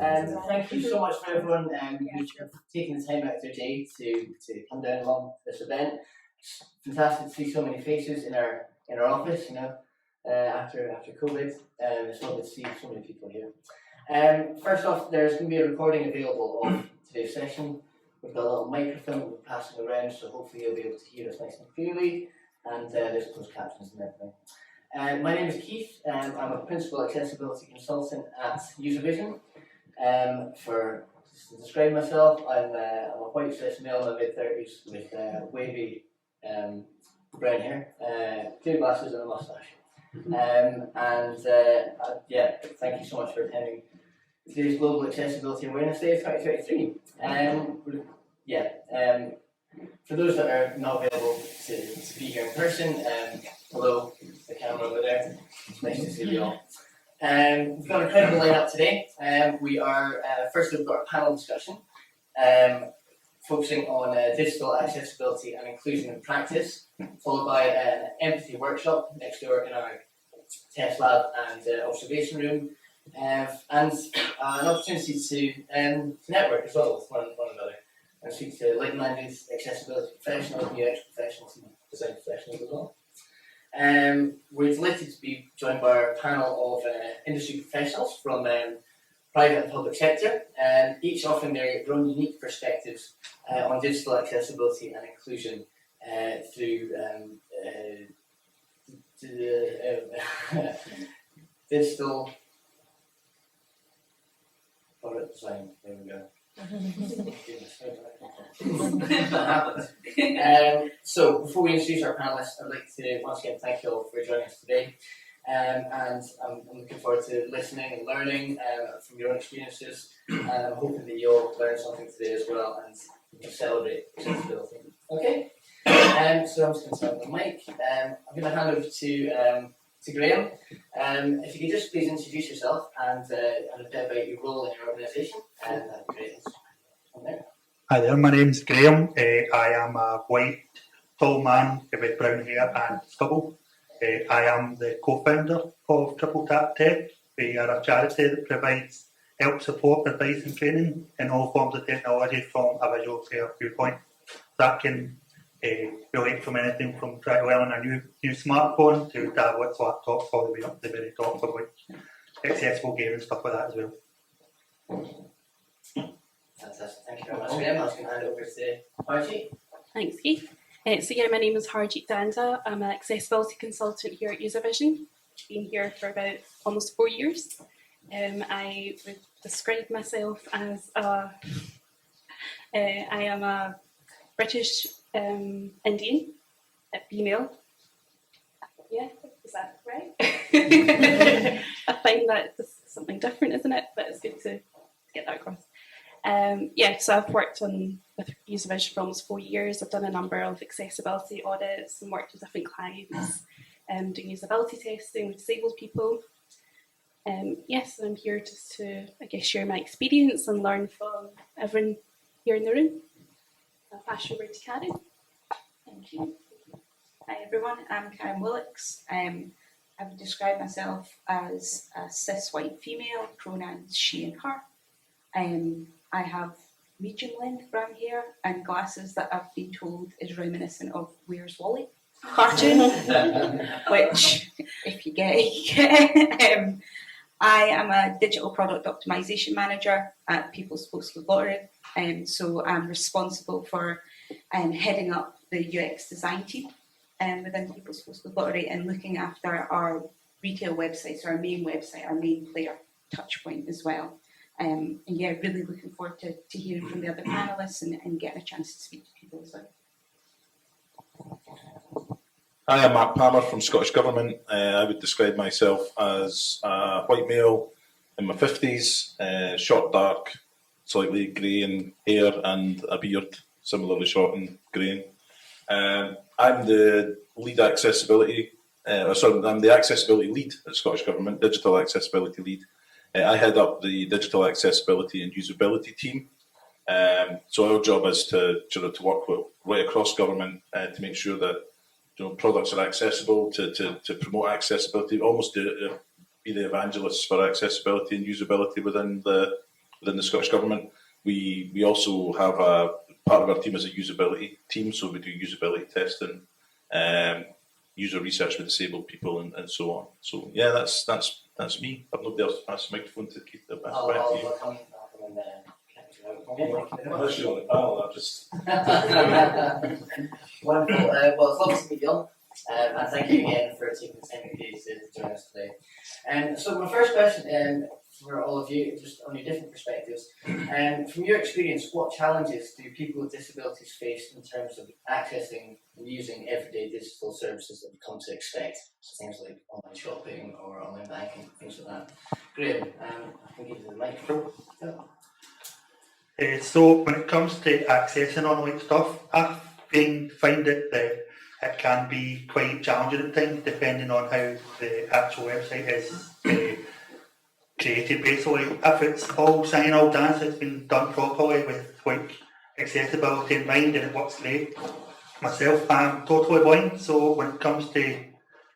Thank you so much for everyone who's taking the time out of their day to come down along this event. It's fantastic to see so many faces in our office. After COVID, it's lovely to see so many people here. First off, there's going to be a recording available of today's session. We've got a little microphone we're passing around, so hopefully you'll be able to hear us nice and clearly. And there's closed captions and everything. My name is Keith. I'm a principal accessibility consultant at Uservision. To describe myself, I'm a white cis male in my mid-30s with wavy brown hair, clear glasses and a moustache. Thank you so much for attending today's Global Accessibility Awareness Day of 2023. For those that are not available to be here in person, hello, the camera over there. It's nice to see you all. We've got an incredible lineup today. We've got a panel discussion focusing on digital accessibility and inclusion in practice, followed by an empathy workshop next door in our test lab and observation room, and an opportunity to network as well with one another and speak to like-minded accessibility professionals, UX professionals, and design professionals as well. We're delighted to be joined by our panel of industry professionals from private and public sector, each offering their own unique perspectives on digital accessibility and inclusion through digital product design. There we go. So before we introduce our panelists, I'd like to once again thank you all for joining us today, and I'm looking forward to listening and learning from your own experiences, and I'm hoping that you'll learn something today as well and celebrate accessibility. Okay, so I'm just going to start with the mic. I'm going to hand over to Graham. If you could just please introduce yourself and a bit about your role in your organisation, that'd be great. Hi there, my name's Graham. I am a white, tall man with brown hair and stubble. I am the co-founder of Triple Tap Tech. We are a charity that provides help, support, advice and training in all forms of technology from a visual care viewpoint. That can relate from anything from trying to learn a new smartphone to tablets, laptops, all the way up to the very top of which accessible gaming and stuff like that as well. Fantastic, thank you very much, Graham. I was going to hand over to Harjeet. Thanks, Keith. My name is Harjeet Danda. I'm an accessibility consultant here at Uservision. Been here for about almost 4 years. I would describe myself as I am a British Indian, female. Yeah, is that right? I find that it's something different, isn't it? But it's good to get that across. So I've worked with Uservision for almost 4 years. I've done a number of accessibility audits and worked with different clients doing usability testing with disabled people. I'm here just to, share my experience and learn from everyone here in the room. I'll pass you over to Karen. Thank you. Hi everyone, I'm Karen Willocks. I would describe myself as a cis white female, pronouns she and her. I have medium length brown hair and glasses that I've been told is reminiscent of Where's Wally cartoon, which if you get it, you get it. I am a digital product optimization manager at People's Postcode Lottery, so I'm responsible for heading up the UX design team within People's Postcode Lottery and looking after our retail websites, our main website, our main player touchpoint as well. Really looking forward to hearing from the other panellists and getting a chance to speak to people as well. Hi, I'm Mark Palmer from Scottish Government. I would describe myself as a white male in my 50s, short, dark, slightly grey in hair and a beard, similarly short and greying. I'm the lead accessibility, I'm the accessibility lead at Scottish Government, digital accessibility lead. I head up the digital accessibility and usability team. So our job is to work right across government to make sure that products are accessible, to promote accessibility, almost to be the evangelists for accessibility and usability within the within the Scottish Government. We also have a part of our team is a usability team, so we do usability testing, user research with disabled people, and so on. So yeah, that's me. I've nobody else to pass the microphone to keep the back I'll to you. come and catch you out. Unless you're on the panel, I'll just. Wonderful. Well, it's lovely to meet you all. And thank you again for taking the time to join us today. So my first question for all of you, just on your different perspectives, from your experience, what challenges do people with disabilities face in terms of accessing and using everyday digital services that we've come to expect? So things like online shopping or online banking, things like that. Graham, I can give you the microphone. So when it comes to accessing online stuff, I find it that it can be quite challenging at times, depending on how the actual website is created. Basically, if it's all singing, all dance, it's been done properly with like accessibility in mind, and it works great. Myself, I'm totally blind, so when it comes to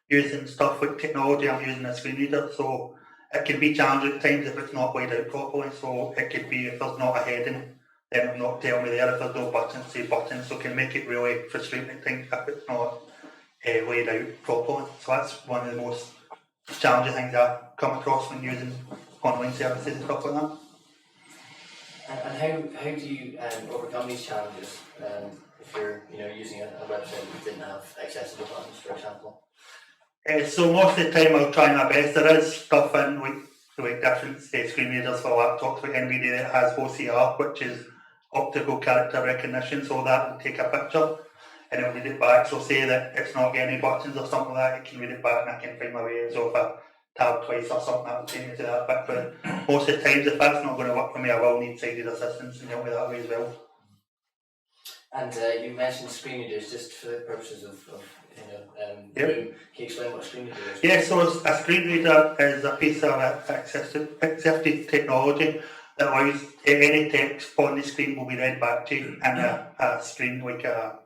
using stuff like technology, I'm using a screen reader, so it can be challenging at times if it's not laid out properly. So it could be if there's not a heading, then it'll not tell me there. If there's no buttons, say buttons, so it can make it really frustrating at times if it's not laid out properly. So that's one of the most challenging things I've come across when using online services and stuff like that. And how do you overcome these challenges if you're using a website that didn't have accessible buttons, for example? So most of the time I'll try my best. There is stuff in like different screen readers for laptops like NVIDIA that has OCR, which is optical character recognition, so that will take a picture and it will read it back. So say that it's not getting any buttons or something like that, it can read it back and I can find my way. So if I tab twice or something, that will take me to that bit. But most of the times, if that's not going to work for me, I will need sighted assistance and help me that way as well. And you mentioned screen readers, just for the purposes of Yep. Can you explain what a screen reader is? Yeah, so a screen reader is a piece of accessible technology that allows any text on the screen will be read back to you in a screen like a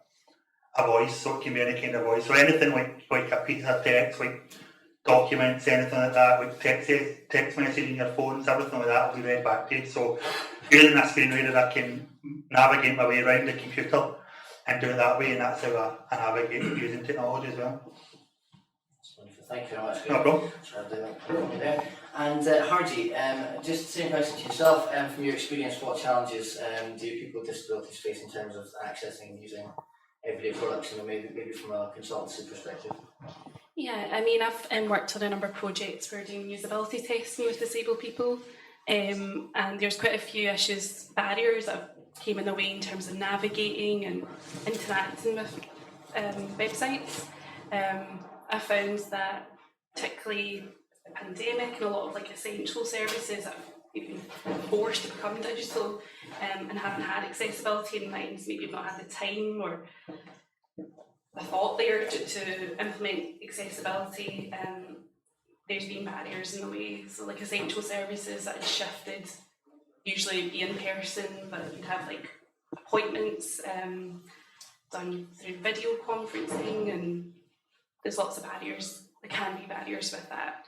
voice, so it can be any kind of voice. So anything like a piece of text, like documents, anything like that, like text message in your phones, everything like that will be read back to you. So using a screen reader, I can navigate my way around the computer and do it that way, and that's how I navigate using technology as well. That's wonderful. Thank you very much. No problem. Sorry, I'll do that for you there. And Harji, just the same question to yourself. From your experience, what challenges do people with disabilities face in terms of accessing and using everyday products, and maybe from a consultancy perspective? Yeah, I mean, I've worked on a number of projects for doing usability testing with disabled people, and there's quite a few barriers that came in the way in terms of navigating and interacting with websites. I found that particularly the pandemic and a lot of like essential services have been forced to become digital and haven't had accessibility in mind, maybe have not had the time or the thought there to implement accessibility. There's been barriers in the way, so like essential services that had shifted, usually be in person, but you'd have like appointments done through video conferencing, and there's lots of barriers. There can be barriers with that.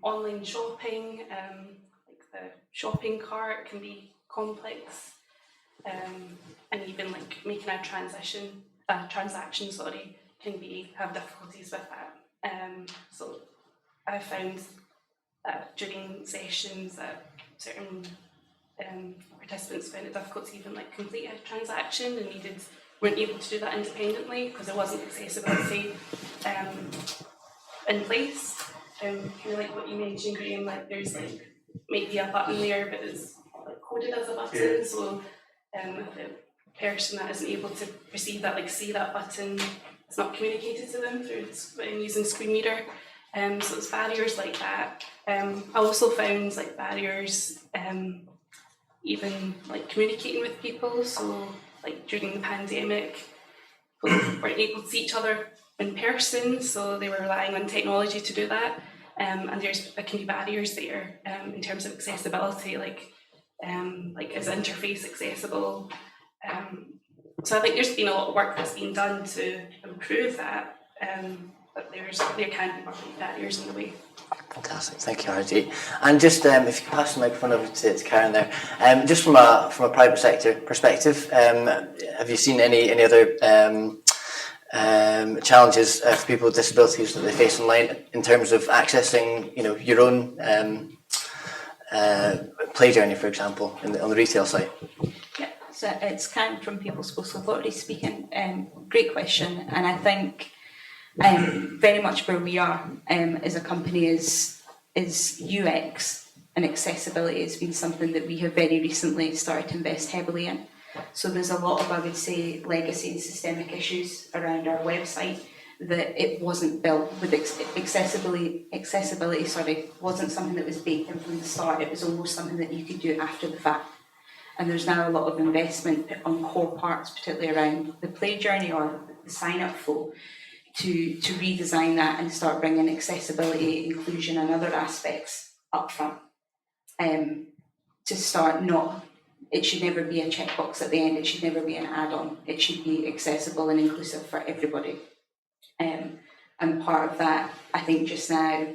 Online shopping, like the shopping cart can be complex, and even like making a transaction, can have difficulties with that. So I found that during sessions that certain participants found it difficult to even like complete a transaction and weren't able to do that independently because there wasn't accessibility in place. Kind of like what you mentioned, Graham, like there's like maybe a button there but it's like coded as a button, so if the person that isn't able to perceive that, like see that button, it's not communicated to them through using screen reader. So it's barriers like that. I also found like barriers even like communicating with people. So like during the pandemic, people weren't able to see each other in person, so they were relying on technology to do that. And there can be barriers there in terms of accessibility, like is the interface accessible? So I think there's been a lot of work that's been done to improve that. but there can be market barriers in the way. Fantastic, thank you, RG. And just if you could pass the microphone over to Karen there, just from a private sector perspective, have you seen any other challenges for people with disabilities that they face online in terms of accessing, your own play journey, for example, on the retail side? Yeah, so it's Karen from People's Postal Authority speaking. Great question, and I think very much where we are as a company is UX and accessibility has been something that we have very recently started to invest heavily in. So there's a lot of, I would say, legacy and systemic issues around our website that it wasn't built with accessibility, wasn't something that was baked in from the start. It was almost something that you could do after the fact. And there's now a lot of investment on core parts, particularly around the play journey or the sign-up flow, to redesign that and start bringing accessibility, inclusion and other aspects up front. To start it should never be a checkbox at the end, it should never be an add-on, it should be accessible and inclusive for everybody. And part of that, I think just now,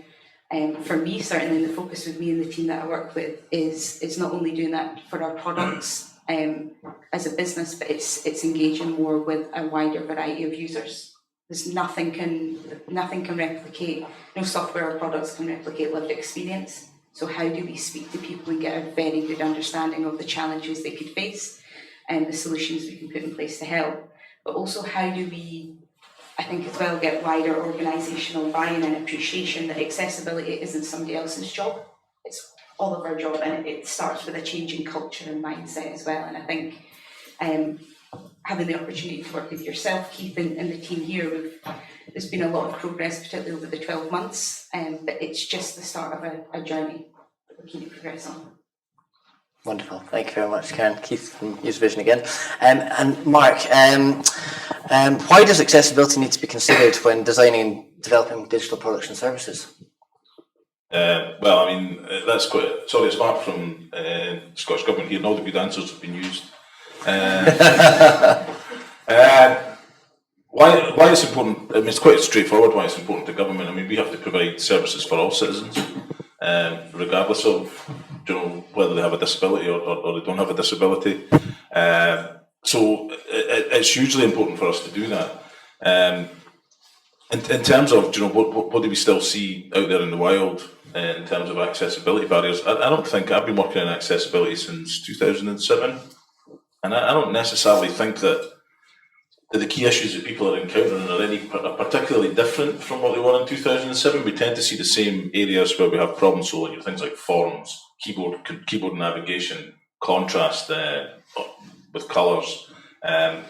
for me certainly, the focus with me and the team that I work with is not only doing that for our products as a business, but it's engaging more with a wider variety of users. There's nothing can replicate, no software or products can replicate lived experience. So how do we speak to people and get a very good understanding of the challenges they could face and the solutions we can put in place to help? But also how do we, I think as well, get wider organisational buy-in and appreciation that accessibility isn't somebody else's job. It's all of our job, and it starts with a change in culture and mindset as well. And I think having the opportunity to work with yourself, Keith, and the team here, there's been a lot of progress, particularly over the 12 months, but it's just the start of a journey that we're keen to progress on. Wonderful, thank you very much, Karen. Keith from Use Vision again. And Mark, why does accessibility need to be considered when designing and developing digital products and services? Well, I mean, that's quite, sorry, it's Mark from Scottish Government here, and all the good answers have been used. Why it's important, I mean, it's quite straightforward why it's important to government. I mean, we have to provide services for all citizens, regardless of, whether they have a disability or they don't have a disability. So it's hugely important for us to do that. In terms of, what do we still see out there in the wild in terms of accessibility barriers? I don't think, I've been working on accessibility since 2007, and I don't necessarily think that the key issues that people are encountering are particularly different from what they were in 2007. We tend to see the same areas where we have problems, so things like forms, keyboard navigation, contrast with colours.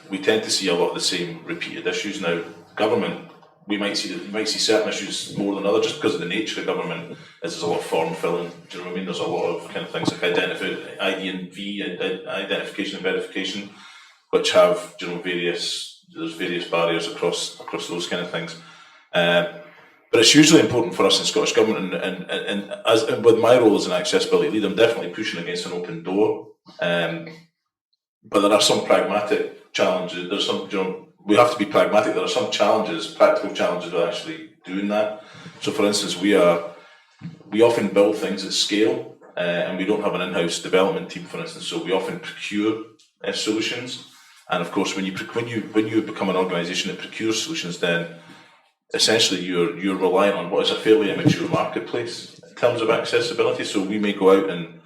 We tend to see a lot of the same repeated issues now. Government, you might see certain issues more than others, just because of the nature of government. There's a lot of form filling. Do you know what I mean? There's a lot of kind of things like identification and verification, which have there's various barriers across those kind of things. But it's hugely important for us in Scottish Government, and with my role as an accessibility lead, I'm definitely pushing against an open door. But there are some pragmatic challenges. There's some, we have to be pragmatic. There are some challenges, practical challenges with actually doing that. So, for instance, we often build things at scale, and we don't have an in-house development team, for instance. So we often procure solutions, and of course, when you become an organisation that procures solutions, then essentially you're reliant on what is a fairly immature marketplace in terms of accessibility. So we may go out and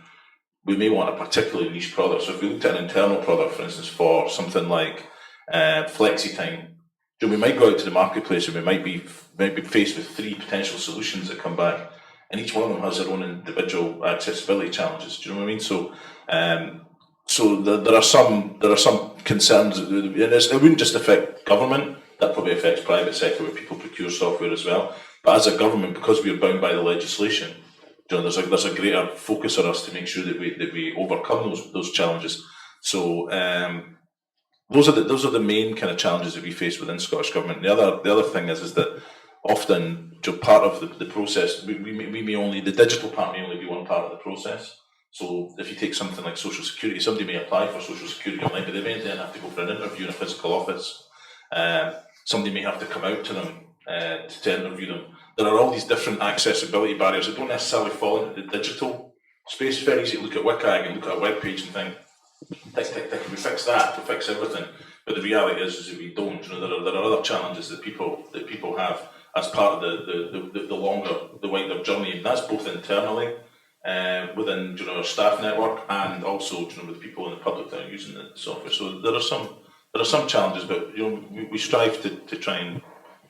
we may want a particularly niche product. So if we looked at an internal product, for instance, for something like FlexiTime, we might go out to the marketplace and we might be faced with 3 potential solutions that come back, and each one of them has their own individual accessibility challenges. Do you know what I mean? So there are some concerns, and it wouldn't just affect government. That probably affects private sector where people procure software as well. But as a government, because we are bound by the legislation, there's a greater focus on us to make sure that we overcome those challenges. So those are the main kind of challenges that we face within Scottish Government. The other thing is that often part of the process, we may only, the digital part may only be one part of the process. So if you take something like Social Security, somebody may apply for Social Security online, but they may then have to go for an interview in a physical office. Somebody may have to come out to them to interview them. There are all these different accessibility barriers that don't necessarily fall into the digital space. It's very easy to look at WCAG and look at a web page and think, tick, tick, tick, we fix that, we fix everything. But the reality is that we don't. You know, there are other challenges that people have as part of the wider journey, and that's both internally within our staff network and also with people in the public that are using the software. So there are some challenges, but we strive to try and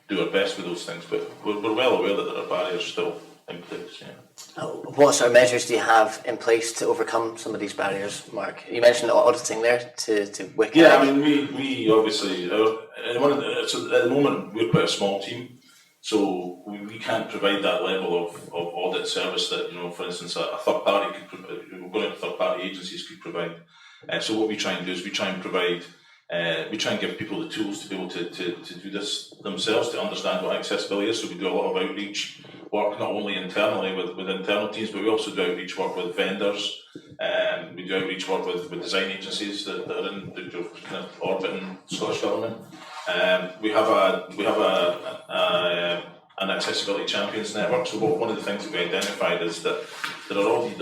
do our best with those things. But we're well aware that there are barriers still in place. Yeah. What sort of measures do you have in place to overcome some of these barriers, Mark? You mentioned auditing there to WCAG. Yeah, I mean, we obviously, so at the moment we're quite a small team, so we can't provide that level of audit service that, for instance, a third party could provide, going into third party agencies could provide. So what we try and do is we try and give people the tools to be able to do this themselves, to understand what accessibility is. So we do a lot of outreach work, not only internally with internal teams, but we also do outreach work with vendors. We do outreach work with design agencies that are in the kind of orbiting Scottish Government. We have an accessibility champions network. So one of the things that we identified is that there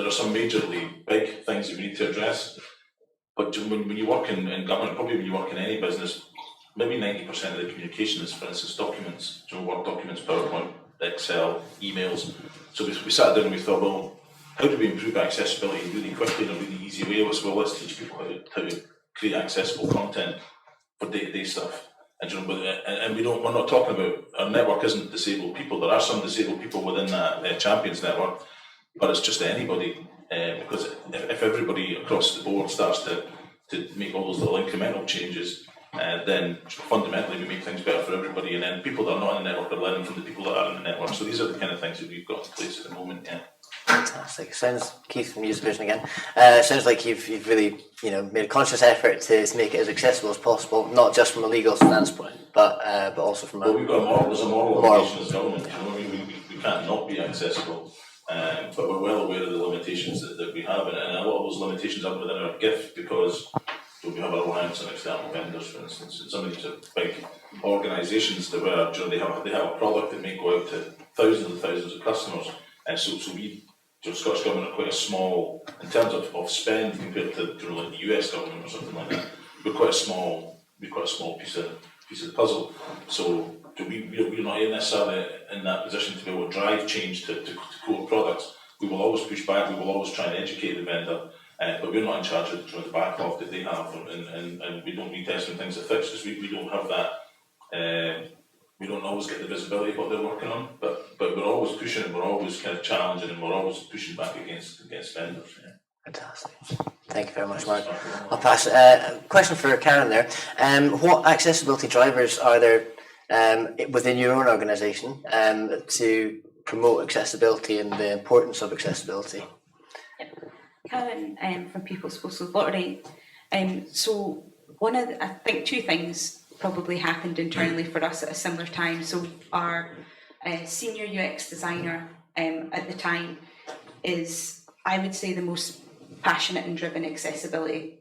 are some majorly big things that we need to address. But when you work in government, probably when you work in any business, maybe 90% of the communication is, for instance, documents, Word documents, PowerPoint, Excel, emails. So we sat down and we thought, well, how do we improve accessibility really quickly in a really easy way? Let's teach people how to create accessible content for day-to-day stuff. And we're not talking about, our network isn't disabled people. There are some disabled people within that champions network, but it's just anybody. Because if everybody across the board starts to make all those little incremental changes, then fundamentally we make things better for everybody. And then people that are not in the network are learning from the people that are in the network. So these are the kind of things that we've got in place at the moment. Yeah. Fantastic. Sounds, Keith from User Vision again. Sounds like you've really made a conscious effort to make it as accessible as possible, not just from a legal standpoint, but also from we've got a moral. There's a moral obligation as government. We can't not be accessible. But we're well aware of the limitations that we have, and a lot of those limitations are within our gift because we have a reliance on external vendors, for instance. And some of these are big organisations that they have a product that may go out to thousands and thousands of customers, and so we, Scottish Government, are quite a small in terms of spend compared to like the US government or something like that. We're quite a small piece of the puzzle. So we're not necessarily in that position to be able to drive change to core products. We will always push back, we will always try and educate the vendor, but we're not in charge of the backlog that they have, and we don't retest when things are fixed because we don't have that. We don't always get the visibility of what they're working on, but we're always pushing and we're always kind of challenging and we're always pushing back against vendors. Yeah. Fantastic. Thank you very much, Mark. I'll pass. A question for Karen there. What accessibility drivers are there within your own organisation to promote accessibility and the importance of accessibility? Karen from People's Postal Lottery. So I think two things probably happened internally for us at a similar time. So our senior UX designer at the time is, I would say, the most passionate and driven accessibility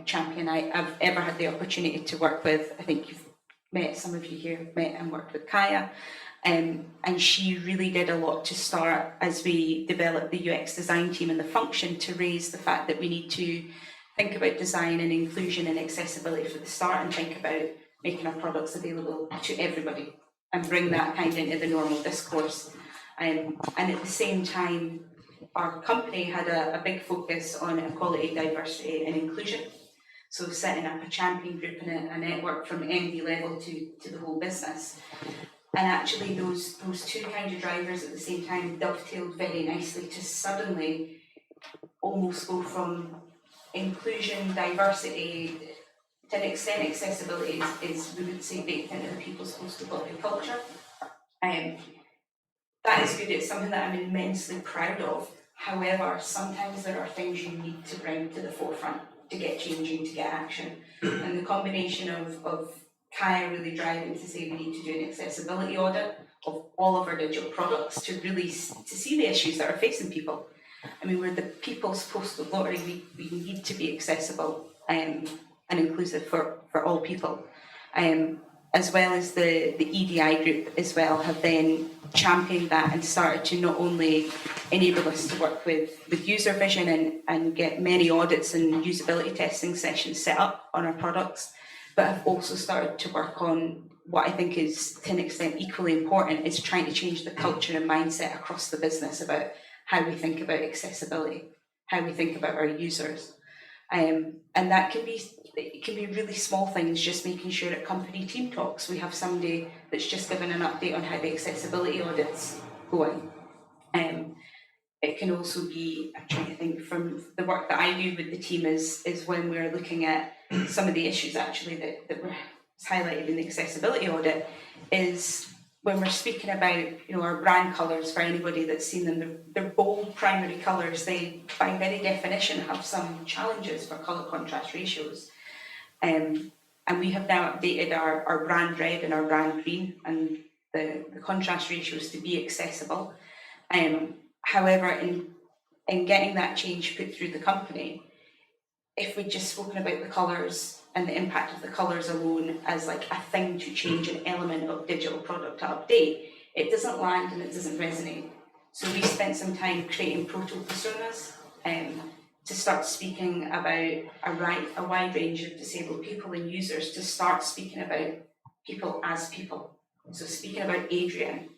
champion I've ever had the opportunity to work with. I think some of you here met and worked with Kaya, and she really did a lot to start as we developed the UX design team and the function to raise the fact that we need to think about design and inclusion and accessibility for the start and think about making our products available to everybody and bring that kind of into the normal discourse. And at the same time, our company had a big focus on equality, diversity and inclusion. So setting up a champion group and a network from MD level to the whole business. And actually those two kind of drivers at the same time dovetailed very nicely to suddenly almost go from inclusion, diversity, to an extent accessibility is we would say baked into the People's Postal Lottery culture. That is good, it's something that I'm immensely proud of. However, sometimes there are things you need to bring to the forefront to get changing, to get action. And the combination of Kaya really driving to say we need to do an accessibility audit of all of our digital products to really to see the issues that are facing people. I mean, we're the People's Postal Lottery, we need to be accessible and inclusive for all people. as well as the EDI group as well, have then championed that and started to not only enable us to work with user vision and get many audits and usability testing sessions set up on our products, but have also started to work on what I think is, to an extent, equally important, is trying to change the culture and mindset across the business about how we think about accessibility, how we think about our users. And that can be really small things, just making sure at company team talks we have somebody that's just given an update on how the accessibility audit's going. It can also be, I'm trying to think, from the work that I do with the team is when we're looking at some of the issues actually that were highlighted in the accessibility audit, is when we're speaking about, our brand colours. For anybody that's seen them, they're bold primary colours. They, by very definition, have some challenges for colour contrast ratios. And we have now updated our brand red and our brand green and the contrast ratios to be accessible. However, in getting that change put through the company, if we'd just spoken about the colours and the impact of the colours alone as like a thing to change, an element of digital product to update, it doesn't land and it doesn't resonate. So we spent some time creating proto-personas to start speaking about a wide range of disabled people and users, to start speaking about people as people. So speaking about Adrian,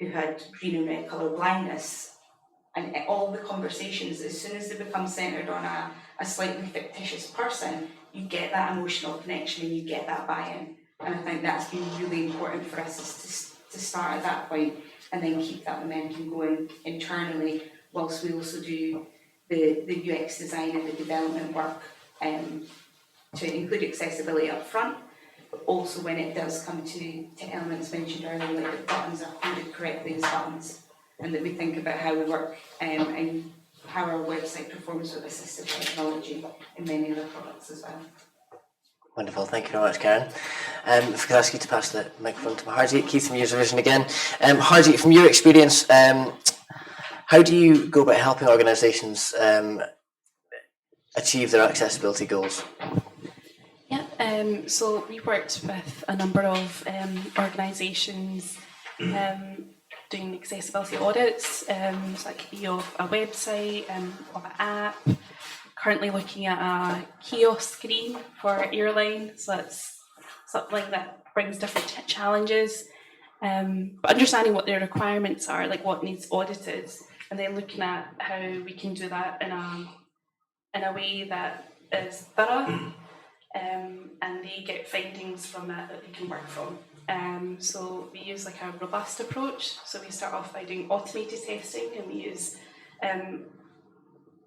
who had green and red colour blindness, and all the conversations, as soon as they become centred on a slightly fictitious person, you get that emotional connection and you get that buy-in. And I think that's been really important for us, is to start at that point and then keep that momentum going internally, whilst we also do the UX design and the development work to include accessibility up front, but also when it does come to elements mentioned earlier, like the buttons are coded correctly as buttons, and that we think about how we work and how our website performs with assistive technology in many other products as well. Wonderful, thank you very much, Karen. If I could ask you to pass the microphone to Harjeet, Keith from User Vision again. Harjeet, from your experience, how do you go about helping organisations achieve their accessibility goals? Yeah, so we worked with a number of organisations doing accessibility audits. So that could be of a website, of an app. Currently looking at a kiosk screen for airline, so that's something that brings different challenges. But understanding what their requirements are, like what needs audited, and then looking at how we can do that in a way that is thorough, and they get findings from that they can work from. So we use like a robust approach. So we start off by doing automated testing, and we use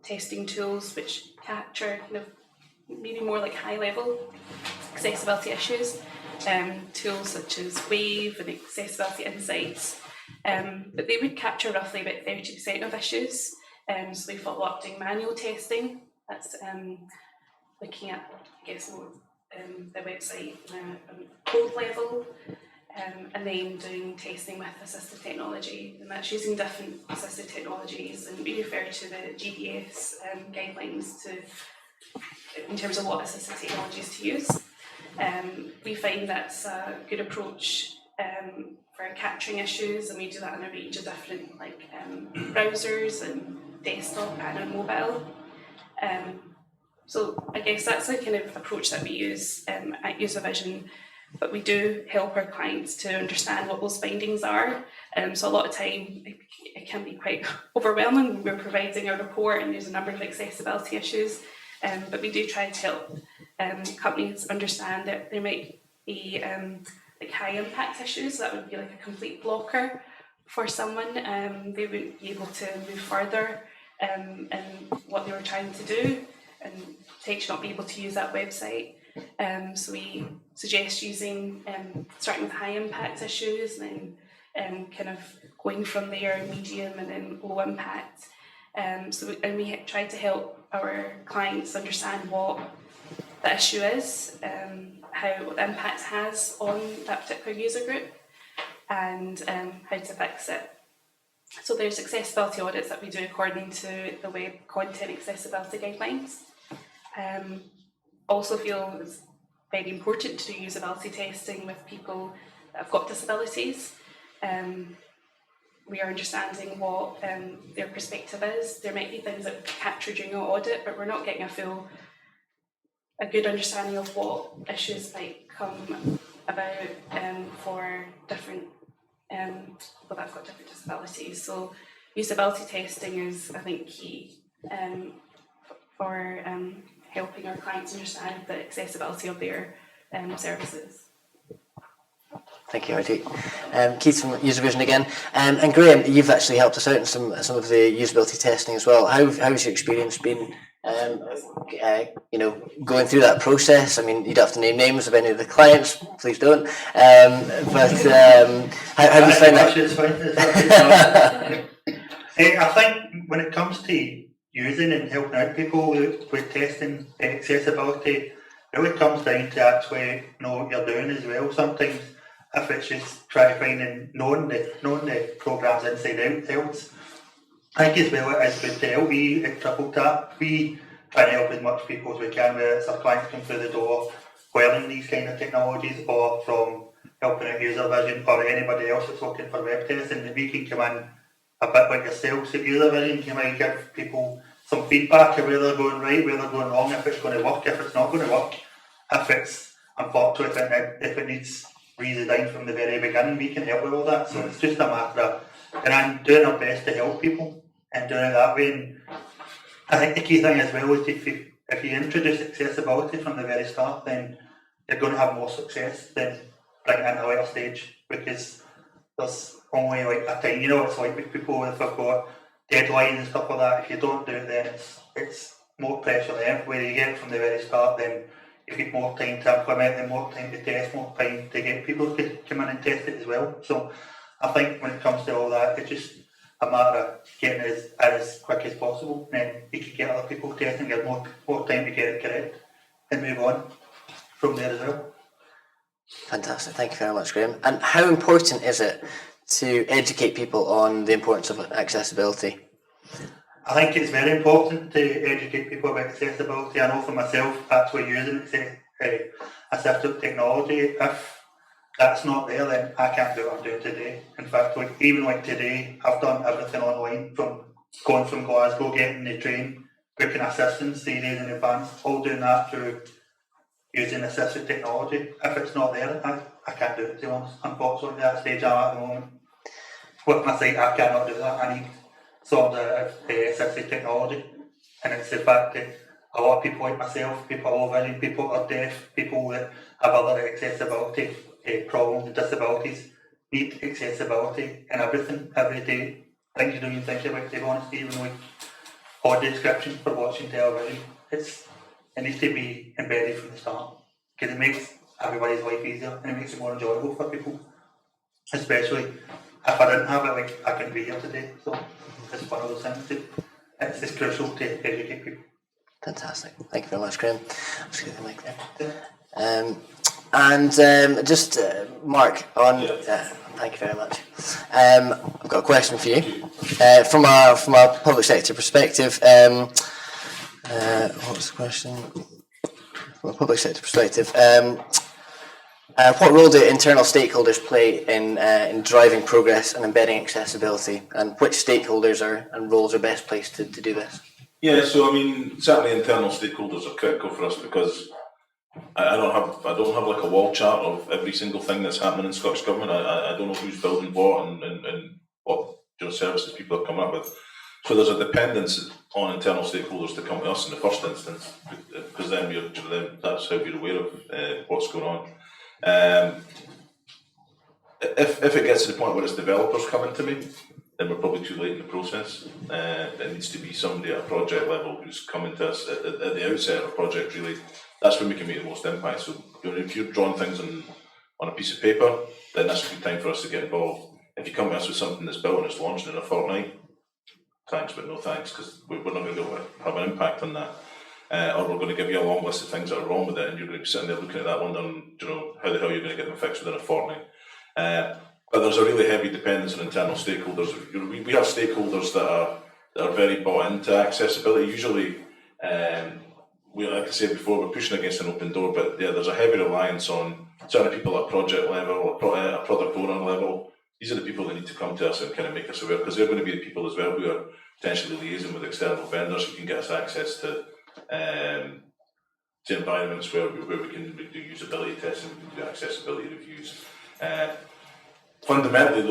testing tools which capture kind of maybe more like high level accessibility issues. Tools such as Wave and Accessibility Insights, but they would capture roughly about 30% of issues. So we follow up doing manual testing. That's looking at, I guess, more the website code level, and then doing testing with assistive technology, and that's using different assistive technologies, and we refer to the GDS guidelines in terms of what assistive technologies to use. We find that's a good approach for capturing issues, and we do that in a range of different browsers and desktop and on mobile. So I guess that's the kind of approach that we use at User Vision, but we do help our clients to understand what those findings are. So a lot of time it can be quite overwhelming. We're providing a report and there's a number of accessibility issues, but we do try to help companies understand that there might be like high impact issues that would be like a complete blocker for someone. They wouldn't be able to move further in what they were trying to do, and potentially not be able to use that website. So we suggest using starting with high impact issues, and then kind of going from there, medium and then low impact. We try to help our clients understand what the issue is, what the impact has on that particular user group, and how to fix it. So there's accessibility audits that we do according to the Web Content Accessibility Guidelines. Also feel it's very important to do usability testing with people that have got disabilities. We are understanding what their perspective is. There might be things that we capture during our audit, but we're not getting a good understanding of what issues might come about for different people that've got different disabilities. So usability testing is, I think, key for helping our clients understand the accessibility of their services. Thank you, Heidi. Keith from UserVision again. And Graham, you've actually helped us out in some of the usability testing as well. How's your experience been, going through that process? I mean, you don't have to name names of any of the clients, please don't. But how have you found that? It's fine. I think when it comes to using and helping out people with testing accessibility, it really comes down to actually know what you're doing as well. Sometimes if it's just trying to find and knowing the programmes inside out helps. I think as well it is good to help. We at Triple Tap, we try to help as much people as we can, whether it's our clients come through the door learning these kind of technologies, or from helping out UserVision or anybody else that's looking for web testing, and we can come in a bit like yourselves at UserVision. You might give people some feedback of where they're going right, where they're going wrong, if it's going to work, if it's not going to work, if it's unfortunate, if it needs redesign from the very beginning, we can help with all that. So it's just a matter of doing our best to help people and doing it that way. And I think the key thing as well is if you introduce accessibility from the very start, then you're going to have more success than bringing it in a later stage, because there's only like a time, it's like with people, if they've got deadlines and stuff like that, if you don't do it, then it's more pressure there. Where you get it from the very start, then you get more time to implement and more time to test, more time to get people to come in and test it as well. So I think when it comes to all that, it's just a matter of getting it as quick as possible, and then you can get other people testing, get more time to get it correct and move on from there as well. Fantastic, thank you very much, Graham. And how important is it to educate people on the importance of accessibility? I think it's very important to educate people about accessibility. I know for myself, actually using assistive technology, if that's not there, then I can't do what I'm doing today. In fact, even today, I've done everything online, from going from Glasgow, getting the train, booking assistance 3 days in advance, all doing that through using assistive technology. If it's not there, I can't do it, to be honest. Unfortunately, that stage I'm at the moment, with my sight, I cannot do that. I need sort of assistive technology, and it's the fact that a lot of people like myself, people are low vision, people are deaf, people that have other accessibility problems and disabilities need accessibility in everything, every day. Things you don't even think about, to be honest, even like audio description for watching television. It needs to be embedded from the start, because it makes everybody's life easier and it makes it more enjoyable for people. Especially if I didn't have it, I couldn't be here today. So it's one of those things. It's crucial to educate people. Fantastic. Thank you very much, Graham. Just get the mic there. Just Mark, thank you very much. I've got a question for you. From a public sector perspective, what was the question? From a public sector perspective, what role do internal stakeholders play in driving progress and embedding accessibility, and which stakeholders and roles are best placed to do this? Yeah, so I mean, certainly internal stakeholders are critical for us, because I don't have like a wall chart of every single thing that's happening in Scottish Government. I don't know who's building what and what services people are coming up with. So there's a dependence on internal stakeholders to come to us in the first instance, because then that's how you're aware of what's going on. If it gets to the point where it's developers coming to me, then we're probably too late in the process. It needs to be somebody at a project level who's coming to us at the outset of a project, really. That's when we can make the most impact. So if you're drawing things on a piece of paper, then that's a good time for us to get involved. If you come to us with something that's built and it's launched in a fortnight, thanks but no thanks, because we're not going to be able to have an impact on that. Or we're going to give you a long list of things that are wrong with it, and you're going to be sitting there looking at that wondering, how the hell you're going to get them fixed within a fortnight. But there's a really heavy dependence on internal stakeholders. We have stakeholders that are very bought into accessibility. Usually, like I said before, we're pushing against an open door, but yeah, there's a heavy reliance on certain people at project level or a product owner level. These are the people that need to come to us and kind of make us aware, because they're going to be the people as well who are potentially liaising with external vendors who can get us access to environments where we can do usability testing, we can do accessibility reviews. Fundamentally,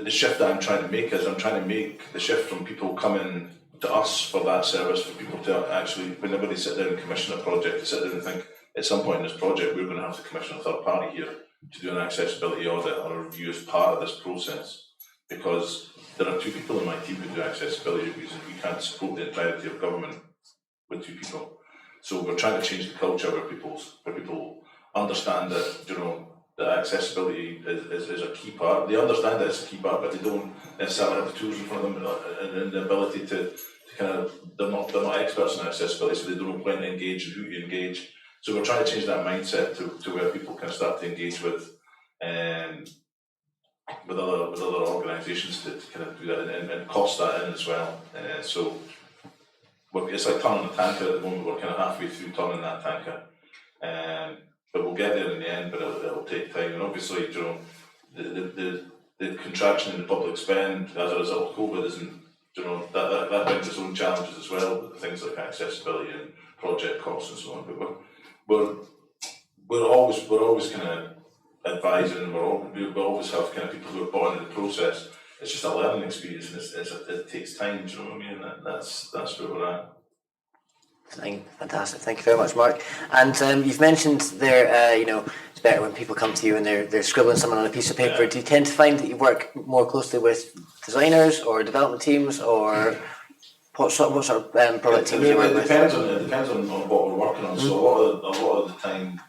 the shift that I'm trying to make is I'm trying to make the shift from people coming to us for that service, for people to actually, whenever they sit there and commission a project, to sit there and think, at some point in this project, we're going to have to commission a third party here to do an accessibility audit or a review as part of this process. Because there are 2 people in my team who do accessibility reviews, and we can't support the entirety of government with 2 people. So we're trying to change the culture where people understand that, you know, that accessibility is a key part. They understand that it's a key part, but they don't necessarily have the tools in front of them and the ability to kind of, they're not experts in accessibility, so they don't know when to engage and who to engage. So we're trying to change that mindset to where people can start to engage with other organisations to kind of do that and cost that in as well. So it's like turning a tanker at the moment. We're kind of halfway through turning that tanker. But we'll get there in the end, but it'll take time. And obviously, you know, the contraction in the public spend as a result of COVID isn't, you know, that brings its own challenges as well, things like accessibility and project costs and so on. But we're always kind of advising, we always have kind of people who are bought into the process. It's just a learning experience, and it takes time, do you know what I mean? That's where we're at. Fantastic. Thank you very much, Mark. And you've mentioned there, you know, it's better when people come to you and they're scribbling something on a piece of paper. Yeah. Do you tend to find that you work more closely with designers or development teams, or what sort of product teams do you work It with? depends on what we're working on. So a lot of the time,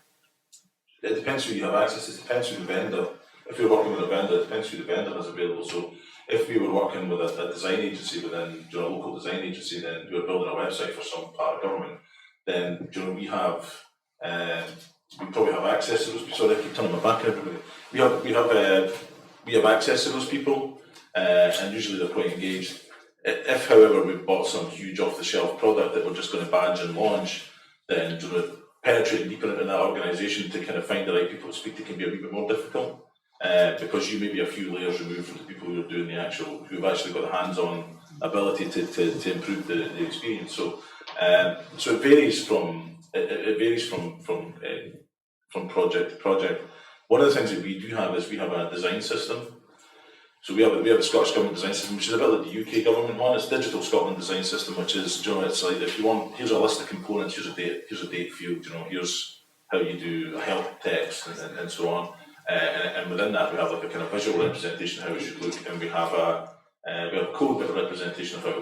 it depends who you have access to. It depends who the vendor. If you're working with a vendor, it depends who the vendor has available. So if we were working with a design agency within, you know, a local design agency, then we were building a website for some part of government, then, you know, we probably have access to those. Sorry, I keep turning my back on everybody. We have access to those people, and usually they're quite engaged. If, however, we've bought some huge off-the-shelf product that we're just going to badge and launch, then, you know, penetrating deeper into that organisation to kind of find the right people to speak to can be a wee bit more difficult. Because you may be a few layers removed from the people who are doing who've actually got the hands-on ability to improve the experience. So it varies from project to project. One of the things that we do have is we have a design system. So we have a Scottish Government design system, which is a bit like the UK government one. It's Digital Scotland Design System, which is, you know, it's like, if you want, here's a list of components, here's a date field, you know, here's how you do a help text and so on. And within that, we have like a kind of visual representation of how it should look, and we have a code representation of how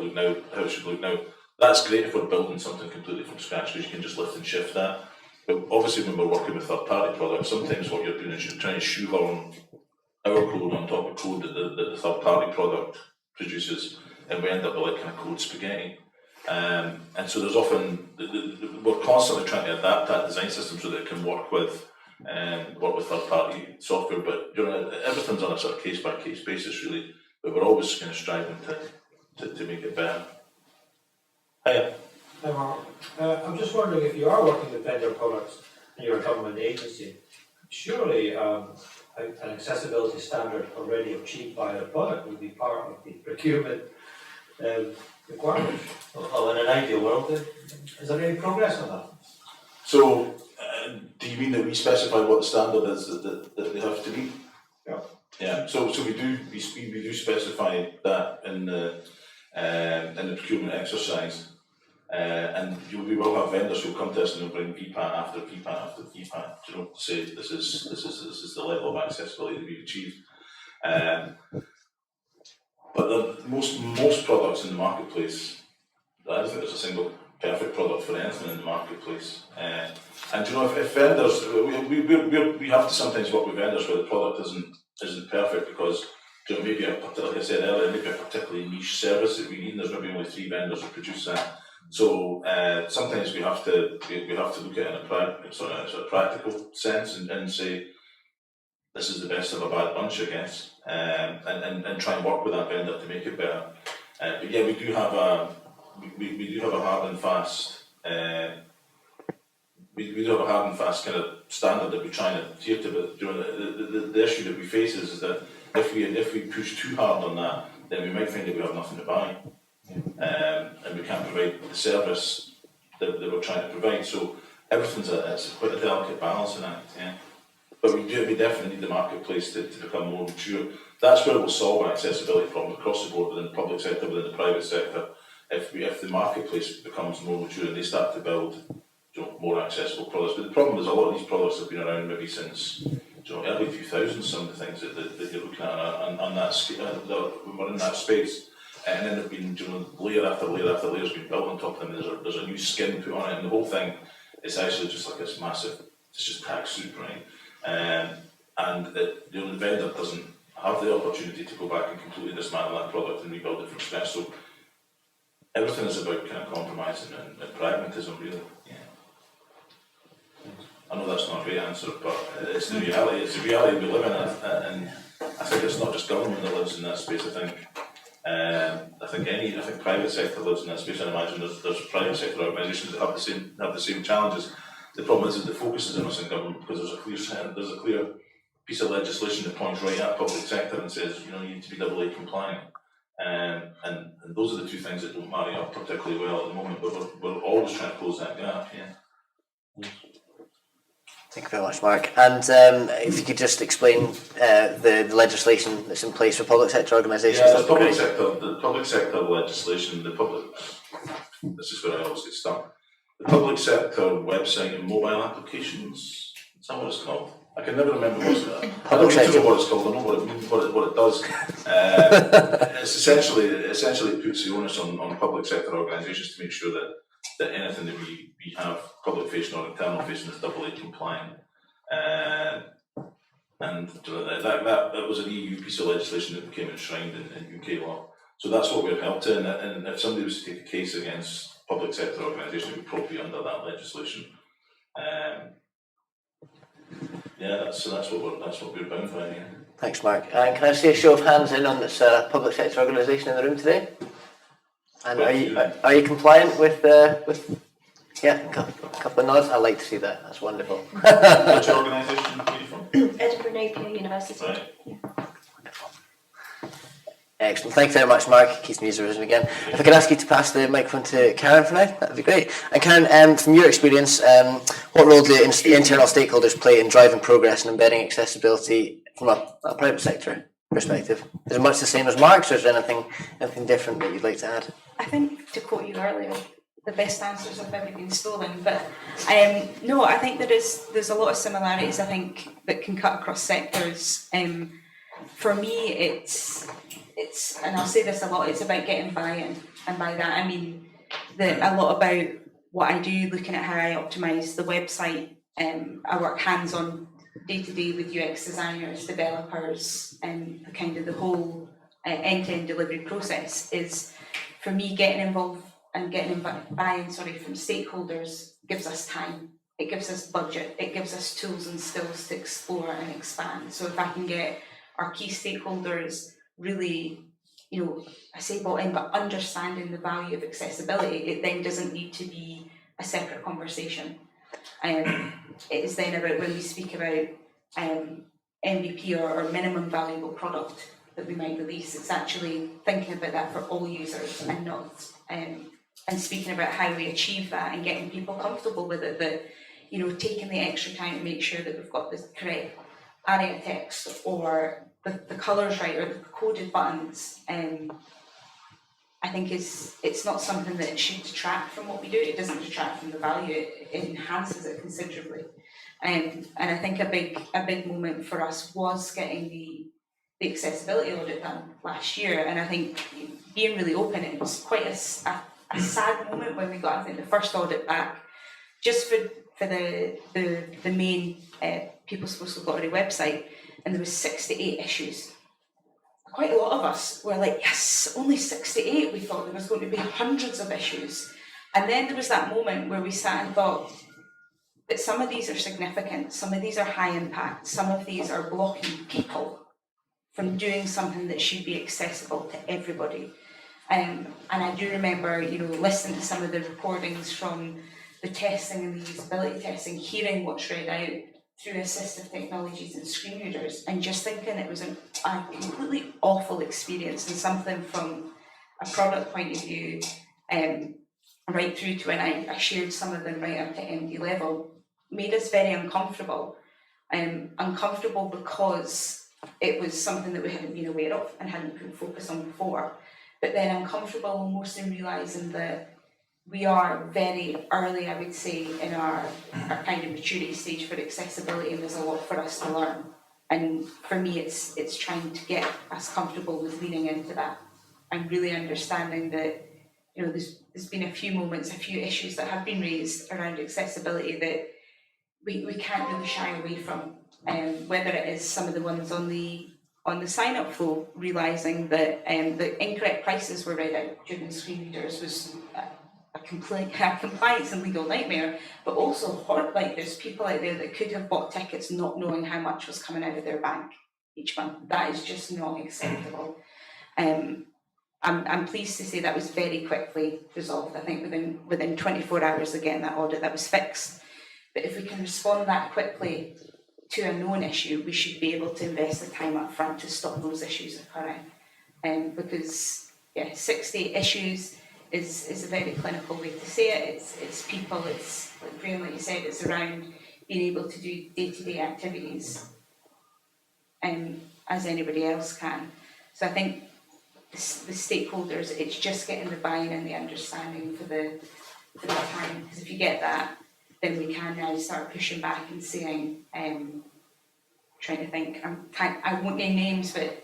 it should look now. That's great if we're building something completely from scratch, because you can just lift and shift that. But obviously, when we're working with third-party products, sometimes what you're doing is you're trying to shoehorn our code on top of code that the third-party product produces, and we end up with like kind of code spaghetti. And so there's often we're constantly trying to adapt that design system so that it can work with third-party software, but, you know, everything's on a sort of case-by-case basis, really. But we're always kind of striving to make it better. Hiya. Hi Mark. I'm just wondering, if you are working with vendor products and you're a government agency, surely an accessibility standard already achieved by the product would be part of the procurement requirement. Well, in an ideal world, is there any progress on that? So, do you mean that we specify what the standard is that they have to meet? Yeah. Yeah. So we do specify that in the procurement exercise, and we will have vendors who come to us and they'll bring VPAT after VPAT after VPAT, you know, to say this is the level of accessibility that we've achieved. But most products in the marketplace, I don't think there's a single perfect product for anything in the marketplace. And you know, if vendors, we have to sometimes work with vendors where the product isn't perfect, because, you know, maybe like I said earlier, maybe a particularly niche service that we need, and there's maybe only 3 vendors who produce that. So sometimes we have to look at it in a sort of practical sense and say, this is the best of a bad bunch, I guess, and try and work with that vendor to make it better. But yeah, we do have a hard and fast we do have a hard and fast kind of standard that we try and adhere to, but the issue that we face is that if we push too hard on that, then we might find that we have nothing to buy, and we can't provide the service that we're trying to provide. So everything's it's quite a delicate balancing act, yeah. But we definitely need the marketplace to become more mature. That's where we'll solve our accessibility problem across the board, within the public sector, within the private sector. If the marketplace becomes more mature and they start to build, more accessible products. But the problem is a lot of these products have been around maybe since early 2000s. Some of the things that you're looking at on that when we're in that space, and then there've been layer after layer after layer has been built on top of them. There's a new skin put on it, and the whole thing is actually just like this massive. It's just packed soup, right? And the vendor doesn't have the opportunity to go back and completely dismantle that product and rebuild it from scratch. So everything is about kind of compromising and pragmatism, really. Yeah. I know that's not a great answer, but it's the reality. It's the reality we live in, and I think it's not just government that lives in that space. I think private sector lives in that space. I imagine there's private sector organisations that have the same challenges. The problem is that the focus is on us in government because there's a clear piece of legislation that points right at public sector and says you need to be AA compliant. And those are the two things that don't marry up particularly well at the moment, but we're always trying to close that gap. Yeah. Thank you very much, Mark. And if you could just explain the legislation that's in place for public sector organisations. Yeah, the public sector legislation, this is where I always get stuck. The public sector website and mobile applications, is that what it's called? I can never remember what it's called. I don't need to know what it's called, I know what it means, what it does. It's essentially it puts the onus on public sector organisations to make sure that anything that we have public facing or internal facing is AA compliant. And that was an EU piece of legislation that became enshrined in UK law. So that's what we're held to, and if somebody was to take a case against public sector organisation, it would probably be under that legislation. That's what we're bound by. Yeah. Thanks, Mark. And can I see a show of hands in on this public sector organisation in the room today? And are you compliant with yeah, a couple of nods? I'd like to see that. That's wonderful. Which organisation are you from? Edinburgh Napier University. Right. Yeah. Excellent. Thank you very much, Mark. Keeps me risen again. If I could ask you to pass the microphone to Karen for now, that would be great. And Karen, from your experience, what role do the internal stakeholders play in driving progress and embedding accessibility from a private sector perspective? Is it much the same as Mark's, or is there anything different that you'd like to add? I think, to quote you earlier, the best answers have maybe been stolen, but no, I think there's a lot of similarities, I think, that can cut across sectors. For me, it's, and I'll say this a lot, it's about getting buy-in, and by that I mean a lot about what I do, looking at how I optimise the website. I work hands-on day-to-day with UX designers, developers, and the whole end-to-end delivery process is, for me, getting involved and getting buy-in from stakeholders gives us time, it gives us budget, it gives us tools and skills to explore and expand. So if I can get our key stakeholders really, I say bought in, but understanding the value of accessibility, it then doesn't need to be a separate conversation. It is then about, when we speak about MVP or minimum valuable product that we might release, it's actually thinking about that for all users and not and speaking about how we achieve that and getting people comfortable with it, that taking the extra time to make sure that we've got the correct ARIA text or the colours right or the coded buttons. I think it's not something that should detract from what we do. It doesn't detract from the value, it enhances it considerably. And I think a big moment for us was getting the accessibility audit done last year, and I think being really open, it was quite a sad moment when we got, I think, the first audit back, just for the main People's Postal Lottery website, and there was 68 issues. Quite a lot of us were like, yes, only 68. We thought there was going to be hundreds of issues. And then there was that moment where we sat and thought that some of these are significant, some of these are high impact, some of these are blocking people from doing something that should be accessible to everybody. And I do remember, listening to some of the recordings from the testing and the usability testing, hearing what's read out through assistive technologies and screen readers, and just thinking it was a completely awful experience, and something from a product point of view, right through to when I shared some of them right up to MD level, made us very uncomfortable. Uncomfortable because it was something that we hadn't been aware of and hadn't put focus on before, but then uncomfortable almost in realising that we are very early, I would say, in our kind of maturity stage for accessibility, and there's a lot for us to learn. And for me, it's trying to get us comfortable with leaning into that and really understanding that, you know, there's been a few moments, a few issues that have been raised around accessibility that we can't really shy away from. Whether it is some of the ones on the sign-up flow, realising that the incorrect prices were read out during the screen readers was a compliance and legal nightmare, but also like there's people out there that could have bought tickets not knowing how much was coming out of their bank each month. That is just not acceptable. I'm pleased to say that was very quickly resolved. I think within 24 hours of getting that audit, that was fixed. But if we can respond that quickly to a known issue, we should be able to invest the time up front to stop those issues occurring. Because 60 issues is a very clinical way to say it. It's people, it's like Graham, like you said, it's around being able to do day-to-day activities as anybody else can. So I think the stakeholders, it's just getting the buy-in and the understanding for the time, because if you get that, then we can now start pushing back and saying, trying to think, I won't name names, but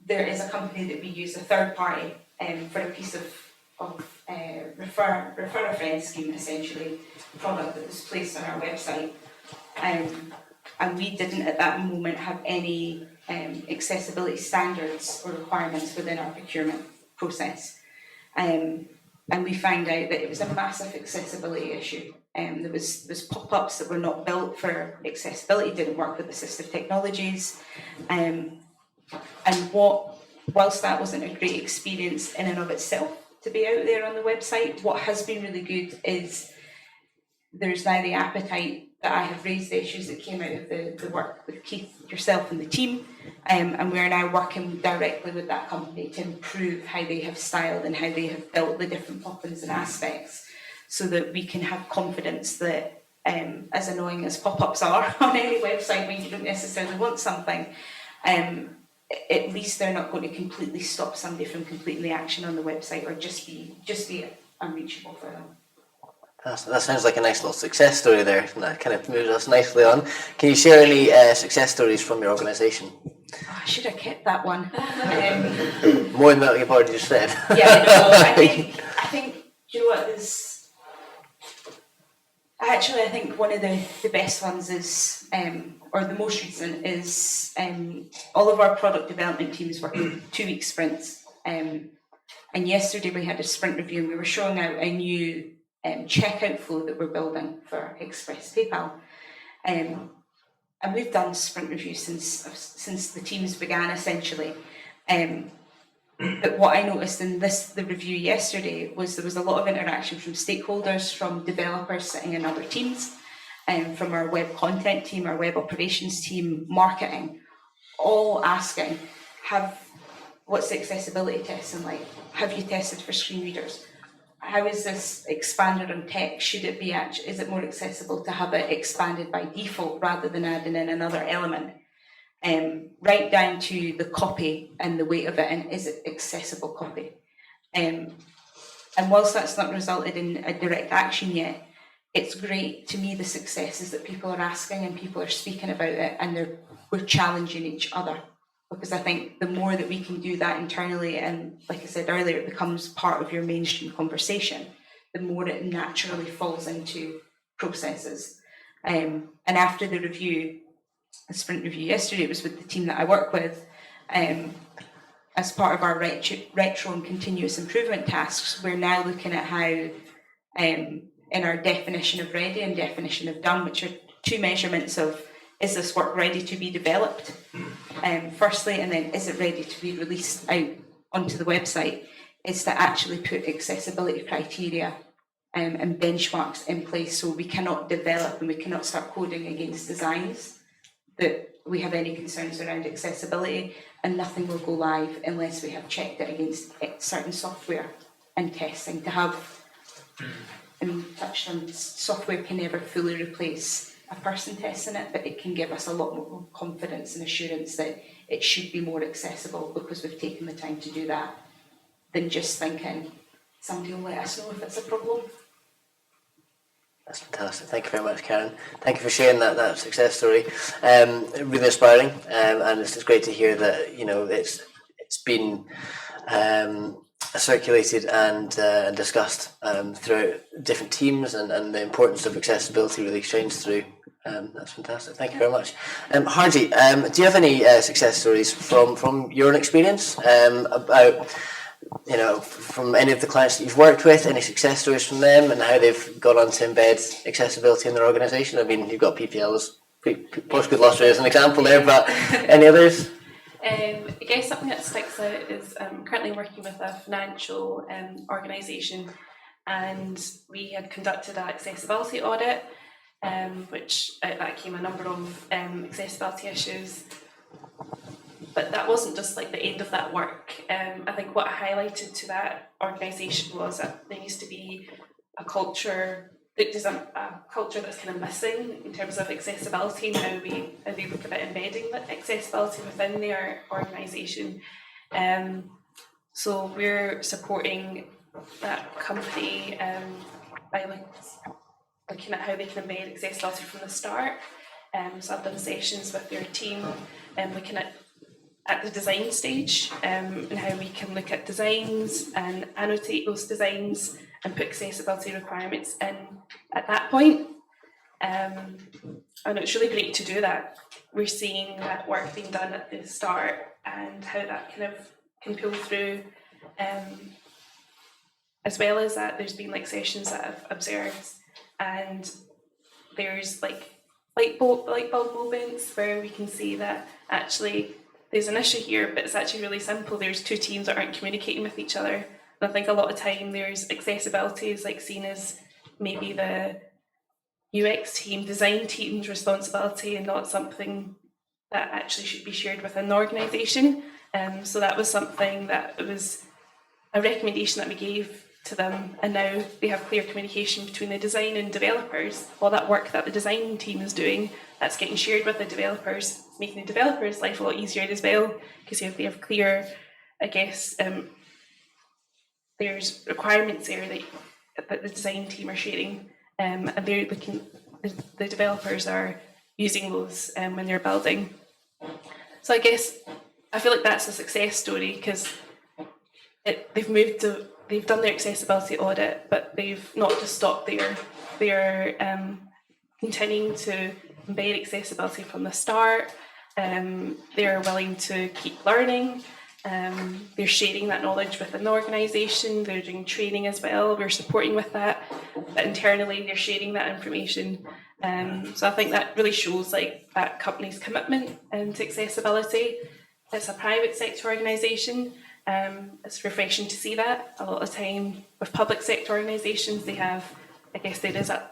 there is a company that we use, a third party, for a piece of refer a friend scheme, essentially, product that was placed on our website. And we didn't at that moment have any accessibility standards or requirements within our procurement process. And we found out that it was a massive accessibility issue. There was pop-ups that were not built for accessibility, didn't work with assistive technologies. And whilst that wasn't a great experience in and of itself to be out there on the website, what has been really good is there's now the appetite that I have raised the issues that came out of the work with Keith, yourself and the team, and we are now working directly with that company to improve how they have styled and how they have built the different pop-ins and aspects, so that we can have confidence that, as annoying as pop-ups are on any website when you don't necessarily want something, at least they're not going to completely stop somebody from completing the action on the website or just be unreachable for them. That sounds like a nice little success story there, and that kind of moves us nicely on. Can you share any success stories from your organisation? Oh, I should have kept that one. More than what you've already just said. Yeah, no, I think you know what is. Actually, I think one of the best ones is, or the most recent is, all of our product development teams work in 2-week sprints. And yesterday we had a sprint review, and we were showing out a new checkout flow that we're building for Express PayPal. And we've done sprint reviews since the teams began, essentially. But what I noticed in the review yesterday was there was a lot of interaction from stakeholders, from developers sitting in other teams, from our web content team, our web operations team, marketing, all asking, what's the accessibility testing like? Have you tested for screen readers? How is this expanded on text? Should it be is it more accessible to have it expanded by default rather than adding in another element? Right down to the copy and the weight of it, and is it accessible copy? And whilst that's not resulted in a direct action yet, it's great to me the successes that people are asking and people are speaking about it, and we're challenging each other, because I think the more that we can do that internally, and like I said earlier, it becomes part of your mainstream conversation, the more it naturally falls into processes. And after the sprint review yesterday, it was with the team that I work with, as part of our retro and continuous improvement tasks. We're now looking at how, in our definition of ready and definition of done, which are 2 measurements of, is this work ready to be developed, firstly, and then is it ready to be released out onto the website, is to actually put accessibility criteria and benchmarks in place, so we cannot develop and we cannot start coding against designs that we have any concerns around accessibility, and nothing will go live unless we have checked it against certain software and testing to have. And touched on, software can never fully replace a person testing it, but it can give us a lot more confidence and assurance that it should be more accessible because we've taken the time to do that, than just thinking somebody will let us know if it's a problem. That's fantastic. Thank you very much, Karen. Thank you for sharing that success story. Really inspiring, and it's great to hear that it's been circulated and discussed throughout different teams, and the importance of accessibility really shines through. That's fantastic. Thank you very much. Hardy, do you have any success stories from your own experience about from any of the clients that you've worked with, any success stories from them and how they've gone on to embed accessibility in their organisation? I mean, you've got PPL as Postcode Lottery as an example there, but any others? I guess something that sticks out is I'm currently working with a financial organisation, and we had conducted an accessibility audit, which out that came a number of accessibility issues. But that wasn't just like the end of that work. I think what I highlighted to that organisation was that there needs to be a culture. There's a culture that's kind of missing in terms of accessibility and how they look about embedding that accessibility within their organisation. So we're supporting that company by looking at how they can embed accessibility from the start. So I've done sessions with their team looking at the design stage and how we can look at designs and annotate those designs and put accessibility requirements in at that point. And it's really great to do that. We're seeing that work being done at the start and how that kind of can pull through. As well as that, there's been like sessions that I've observed, and there's like light bulb moments where we can see that actually there's an issue here, but it's actually really simple. There's two teams that aren't communicating with each other. And I think a lot of time there's accessibility is like seen as maybe the UX team, design team's responsibility, and not something that actually should be shared within the organisation. So that was something that it was a recommendation that we gave to them, and now they have clear communication between the design and developers. All that work that the design team is doing, that's getting shared with the developers, making the developers' life a lot easier as well, because they have clear, I guess, there's requirements there that the design team are sharing, and they're looking, the developers are using those when they're building. So I guess I feel like that's a success story, because they've done their accessibility audit, but they've not just stopped there. They're continuing to embed accessibility from the start. They're willing to keep learning. They're sharing that knowledge within the organisation. They're doing training as well. We're supporting with that. But internally, they're sharing that information. So I think that really shows like that company's commitment to accessibility. It's a private sector organisation. It's refreshing to see that. A lot of time with public sector organisations, they have, I guess there is a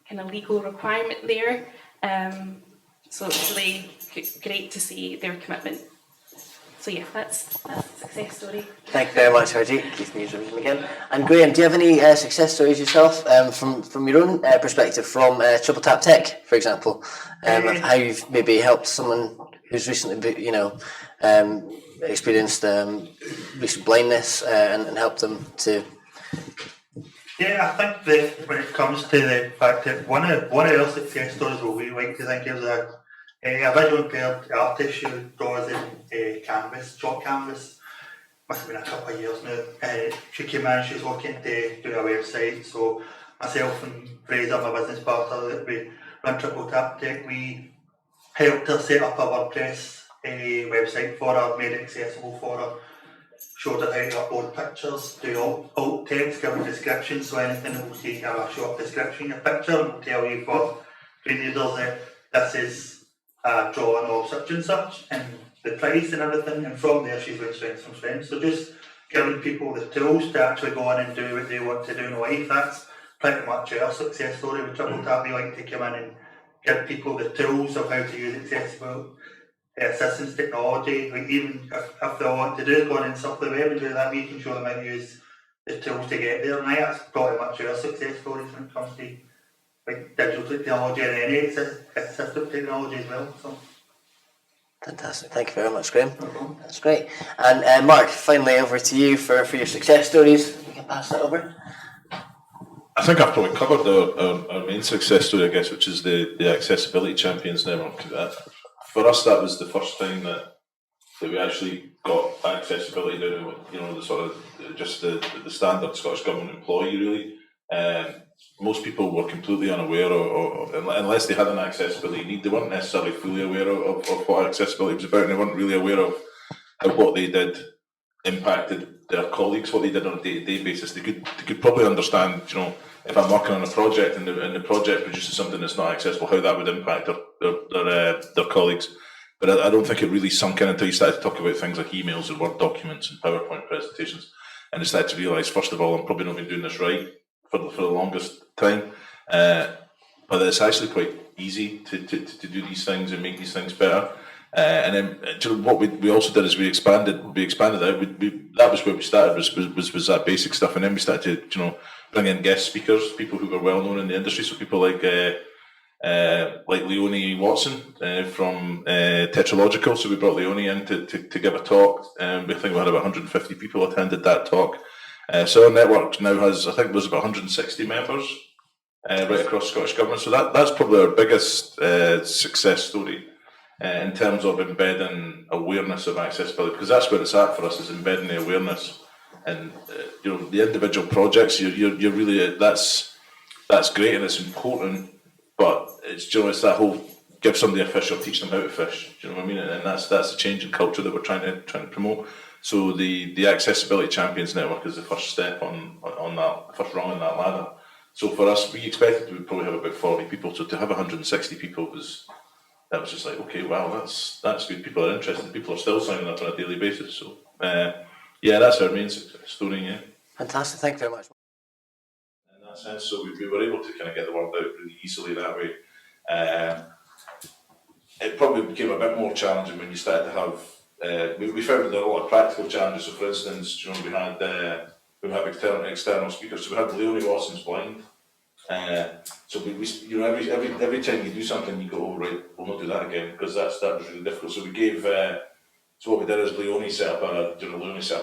kind of legal requirement there. So it's really great to see their commitment. So yeah, that's a success story. Thank you very much, Hardy. Keith Mears again. And Graham, do you have any success stories yourself from your own perspective from Triple Tap Tech, for example, of how you've maybe helped someone who's recently, experienced recent blindness and helped them to? Yeah, I think that when it comes to the fact that one of our success stories what we like to think is a visual impaired artist who draws in canvas, chalk canvas. Must have been a couple of years now. She came in, she was looking to do a website, so myself and Fraser, my business partner that we run Triple Tap Tech, we helped her set up a WordPress website for her, made it accessible for her, showed her how to upload pictures, do alt text, give a description, so anything that will take a short description of your picture and will tell you for screen readers that this is a drawing of such and such, and the price and everything, and from there she's went strength from strength. So just giving people the tools to actually go on and do what they want to do in life, pretty much our success story with Triple Tap. We like to come in and give people the tools of how to use accessible assistance technology. Like even if they want to do it, going in stuff the web and do that, we can show them how to use the tools to get there. And I think that's pretty much our success stories when it comes to like digital technology and any assistive technology as well. So. Fantastic. Thank you very much, Graham. That's great. And Mark, finally over to you for your success stories. You can pass that over. I think I've probably covered our main success story, I guess, which is the Accessibility Champions Network. For us, that was the first time that we actually got accessibility down to, the sort of just the standard Scottish Government employee, really. Most people were completely unaware of, unless they had an accessibility need, they weren't necessarily fully aware of what accessibility was about, and they weren't really aware of how what they did impacted their colleagues, what they did on a day-to-day basis. They could probably understand, if I'm working on a project and the project produces something that's not accessible, how that would impact their colleagues. But I don't think it really sunk in until you started to talk about things like emails and Word documents and PowerPoint presentations, and I started to realise, first of all, I'm probably not been doing this right for the longest time, but it's actually quite easy to do these things and make these things better. And then what we also did is we expanded out. That was where we started, was that basic stuff, and then we started to bring in guest speakers, people who were well known in the industry. So people like Leonie Watson from Tetralogical. So we brought Leonie in to give a talk. We think we had about 150 people attended that talk. So our network now has, I think there's about 160 members right across Scottish Government. So that's probably our biggest success story in terms of embedding awareness of accessibility, because that's where it's at for us, is embedding the awareness. And the individual projects, you're really, that's great and it's important, but it's that whole give somebody a fish or teach them how to fish. Do you know what I mean? And that's the change in culture that we're trying to promote. So the Accessibility Champions Network is the first step on that, first rung on that ladder. So for us, we expected we'd probably have about 40 people. So to have 160 people was just like, okay, wow, that's good. People are interested. People are still signing up on a daily basis. So that's our main success story. Yeah. Fantastic. Thank you very much. In that sense, so we were able to kind of get the word out really easily that way. It probably became a bit more challenging when you started to have. We found that there were a lot of practical challenges. So, for instance, we had external speakers. So we had Leonie Watson's blind. So we every time you do something, you go, oh, right, we'll not do that again, because that was really difficult. So we gave. So what we did is Leonie set up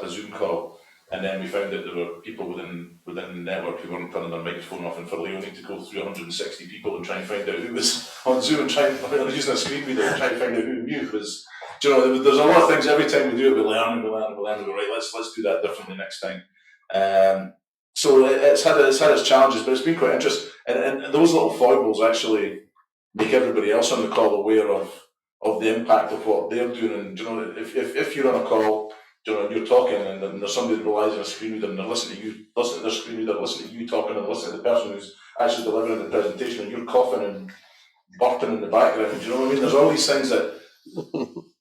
a Zoom call, and then we found that there were people within the network who weren't turning their microphone off, and for Leonie to go through 160 people and try and find out who was on Zoom and using a screen reader and try and find out who mute was. There's a lot of things every time we do it, we learn, we go, right, let's do that differently next time. So it's had its challenges, but it's been quite interesting. And those little foibles actually make everybody else on the call aware of the impact of what they're doing. And if you're on a call, and you're talking, and there's somebody that relies on a screen reader, and they're listening to you, listening to their screen reader, listening to you talking, and listening to the person who's actually delivering the presentation, and you're coughing and burping in the background. Do you know what I mean? There's all these things that.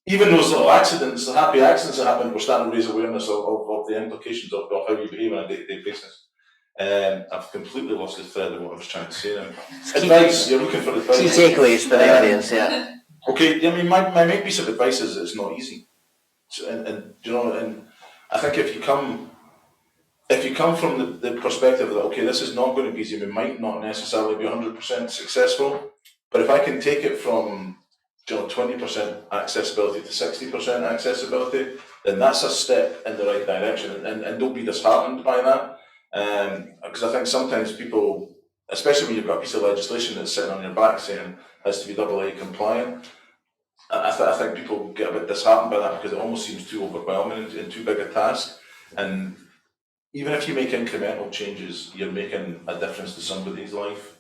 Even those little accidents, the happy accidents that happen, we're starting to raise awareness of the implications of how you behave on a day-to-day basis. I've completely lost the thread of what I was trying to say now. Advice, you're looking for advice. Key takeaways for the audience, yeah. Okay, I mean, my main piece of advice is it's not easy. And I think if you come from the perspective that, okay, this is not going to be easy, we might not necessarily be 100% successful, but if I can take it from 20% accessibility to 60% accessibility, then that's a step in the right direction, and don't be disheartened by that, because I think sometimes people, especially when you've got a piece of legislation that's sitting on your back saying has to be AA compliant, I think people get a bit disheartened by that because it almost seems too overwhelming and too big a task. And even if you make incremental changes, you're making a difference to somebody's life.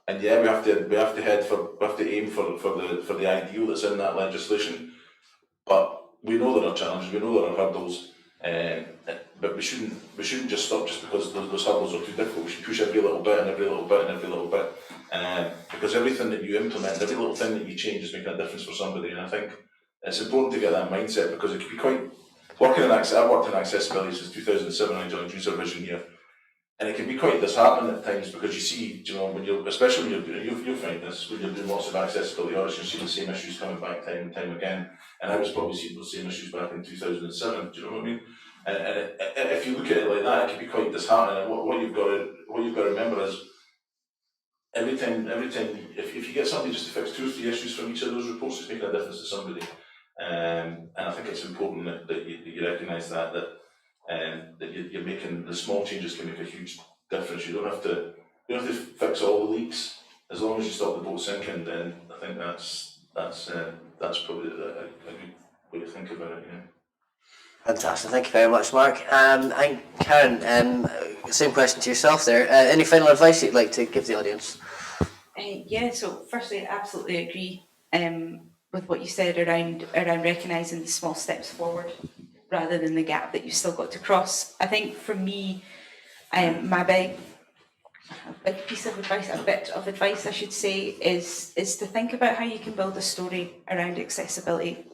And yeah, we have to aim for the ideal that's in that legislation. But we know there are challenges, we know there are hurdles, but we shouldn't just stop just because those hurdles are too difficult. We should push every little bit and every little bit and every little bit, because everything that you implement, every little thing that you change is making a difference for somebody. And I think it's important to get that mindset, because it can be quite. I've worked in accessibility since 2007. I joined User Vision here. And it can be quite disheartening at times because you see, you know, when you're, especially when you're doing, you'll find this, when you're doing lots of accessibility audits, you see the same issues coming back time and time again. And I was probably seeing those same issues back in 2007, do you know what I mean? And if you look at it like that, it can be quite disheartening. And what you've got to remember is every time, if you get somebody just to fix 2 or 3 issues from each of those reports, it's making a difference to somebody. And I think it's important that you recognise that you're making the small changes can make a huge difference. You don't have to fix all the leaks. As long as you stop the boat sinking, then I think that's probably a good way to think about it. Yeah. Fantastic, thank you very much, Mark. And Karen, same question to yourself there. Any final advice you'd like to give the audience? Yeah, so firstly, I absolutely agree with what you said around recognising the small steps forward rather than the gap that you've still got to cross. I think for me, my big piece of advice, a bit of advice I should say, is to think about how you can build a story around accessibility.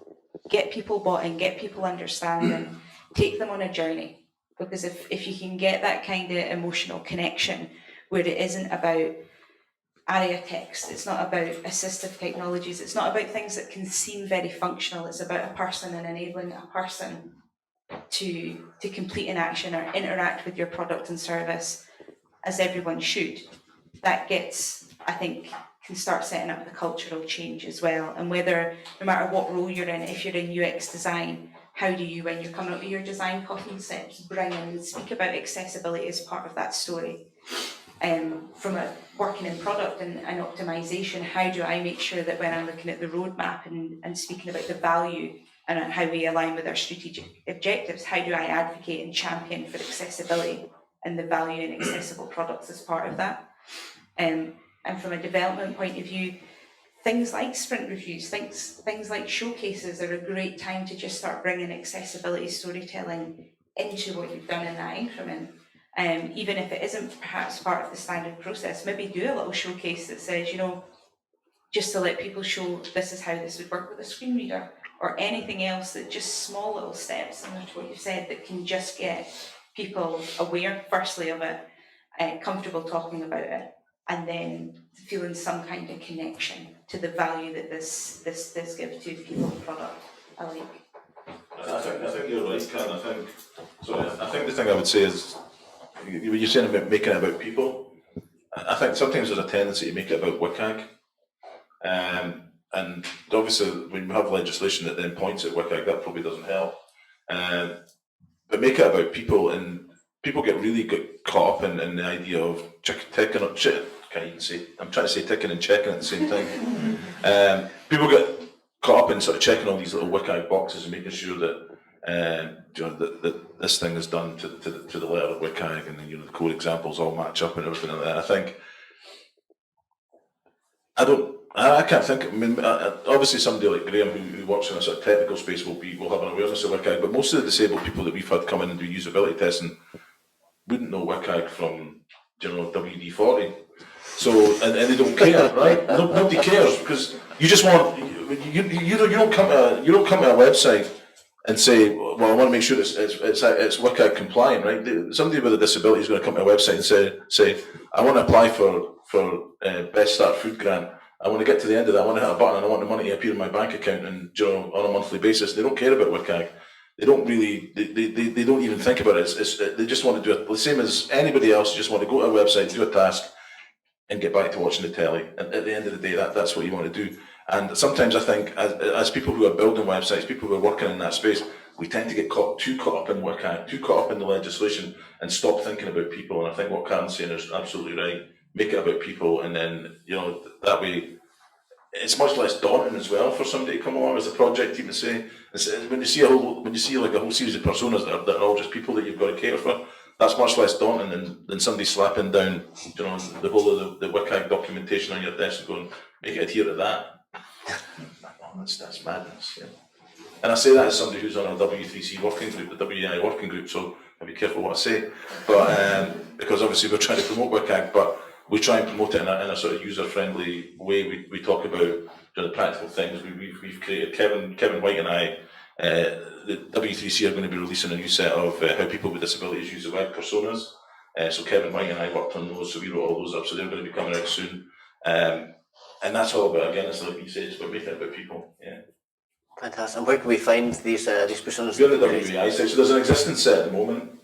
Get people bought in, get people understanding, take them on a journey. Because if you can get that kind of emotional connection where it isn't about ARIA text, it's not about assistive technologies, it's not about things that can seem very functional, it's about a person and enabling a person to complete an action or interact with your product and service as everyone should. That gets, I think, can start setting up the cultural change as well. And whether, no matter what role you're in, if you're in UX design, how do you, when you're coming up with your design concepts, bring in and speak about accessibility as part of that story? From working in product and optimization, how do I make sure that when I'm looking at the roadmap and speaking about the value and how we align with our strategic objectives, how do I advocate and champion for accessibility and the value in accessible products as part of that? And from a development point of view, things like sprint reviews, things like showcases are a great time to just start bringing accessibility storytelling into what you've done in that increment. Even if it isn't perhaps part of the standard process, maybe do a little showcase that says, you know, just to let people show this is how this would work with a screen reader, or anything else that just small little steps, similar to what you've said, that can just get people aware, firstly, of it, comfortable talking about it, and then feeling some kind of connection to the value that this gives to people and product alike. I think you're right, Karen. I think the thing I would say is, you're saying about making it about people. I think sometimes there's a tendency to make it about WCAG. And obviously, when we have legislation that then points at WCAG, that probably doesn't help. But make it about people, and people get really caught up in the idea of ticking up shit. Can't even say. I'm trying to say ticking and checking at the same time. People get caught up in sort of checking all these little WCAG boxes and making sure that that this thing is done to the letter of WCAG, and the code examples all match up and everything like that. I think I can't think. I mean, obviously somebody like Graham who works in a sort of technical space will have an awareness of WCAG, but most of the disabled people that we've had come in and do usability testing wouldn't know WCAG from WD-40. So and they don't care, right? Nobody cares, because you just want you don't come to a website and say, well, I want to make sure it's WCAG compliant, right? Somebody with a disability is going to come to a website and say, I want to apply for Best Start Food Grant. I want to get to the end of that. I want to hit a button and I want the money to appear in my bank account and on a monthly basis. They don't care about WCAG. They don't really. They don't even think about it. They just want to do it the same as anybody else. You just want to go to a website, do a task, and get back to watching the telly. And at the end of the day, that's what you want to do. And sometimes I think, as people who are building websites, people who are working in that space, we tend to get too caught up in WCAG, too caught up in the legislation, and stop thinking about people. And I think what Karen's saying is absolutely right. Make it about people, and then that way, it's much less daunting as well for somebody to come along as a project team and say, when you see like a whole series of personas that are all just people that you've got to cater for, that's much less daunting than somebody slapping down, the whole of the WCAG documentation on your desk and going, make it adhere to that. That's madness. Yeah. And I say that as somebody who's on a W3C working group, the WEI working group, so I'll be careful what I say. But because obviously we're trying to promote WCAG, but we try and promote it in a sort of user-friendly way. We talk about the practical things. We've created, Kevin White and I, the W3C are going to be releasing a new set of how people with disabilities use the web personas. So Kevin White and I worked on those, so we wrote all those up, so they're going to be coming out soon. And that's all about, again, it's like you say, it's about making it about people. Yeah. Fantastic. And where can we find these personas? We're the WEI site, so there's an existing set at the moment.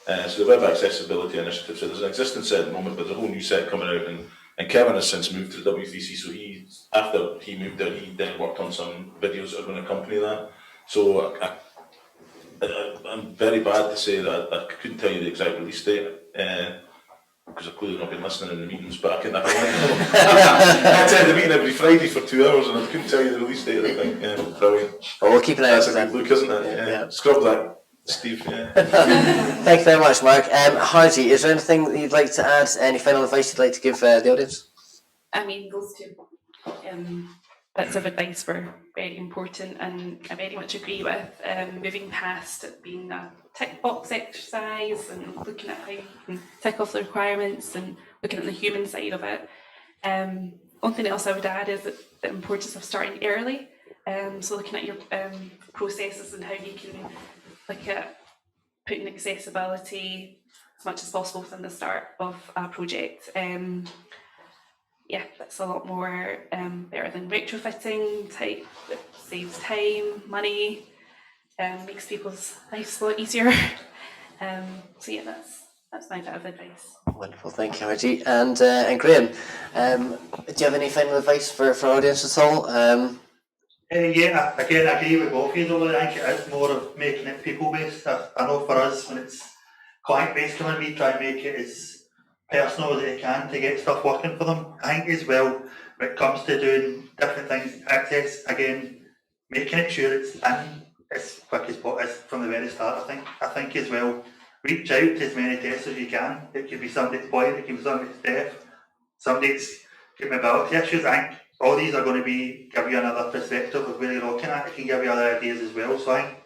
So the Web Accessibility Initiative, so there's an existing set at the moment, but there's a whole new set coming out, and Kevin has since moved to the W3C, so after he moved there, he then worked on some videos that are going to accompany that. So I'm very bad to say that I couldn't tell you the exact release date, because I've clearly not been listening in the meetings, but I attend the meeting every Friday for 2 hours, and I couldn't tell you the release date of the thing. Yeah, brilliant. Well, we'll keep an eye out That's for a that. good look, isn't it? Yeah. Scrub that, Steve. Yeah. Thank you very much, Mark. Hardy, is there anything that you'd like to add? Any final advice you'd like to give the audience? I mean, those two bits of advice were very important, and I very much agree with moving past it being a tick box exercise and looking at how you can tick off the requirements and looking at the human side of it. One thing else I would add is that the importance of starting early. So looking at your processes and how you can look at putting accessibility as much as possible within the start of a project. Yeah, that's a lot more better than retrofitting type. It saves time, money, makes people's lives a lot easier. So yeah, that's my bit of advice. Wonderful, thank you, Hardy. And Graham, do you have any final advice for our audience at all? Yeah, again, I agree with both of you, though. I think it is more of making it people-based. I know for us, when it's client-based, when we try and make it as personal as they can to get stuff working for them. I think as well, when it comes to doing different things, access, again, making it sure it's in as quick as from the very start. I think as well, reach out to as many tests as you can. It could be somebody that's blind, it could be somebody that's deaf, somebody that's got mobility issues. I think all these are going to give you another perspective of where you're looking at. It can give you other ideas as well. So I think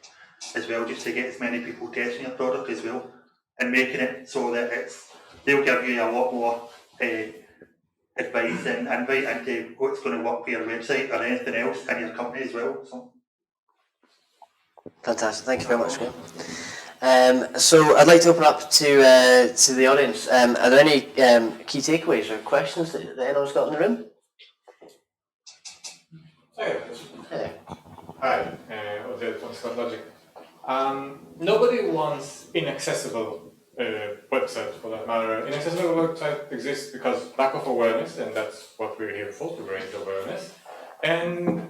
as well, just to get as many people testing your product as well, and making it so that they'll give you a lot more advice and insight into what's going to work for your website or anything else in your company as well. So. Fantastic, thank you very much, Graham. So I'd like to open up to the audience. Are there any key takeaways or questions that anyone's got in the room? Hey. Hi, Oded from Scott Logic. Nobody wants inaccessible website, for that matter. Inaccessible website exists because lack of awareness, and that's what we're here for, to raise awareness. And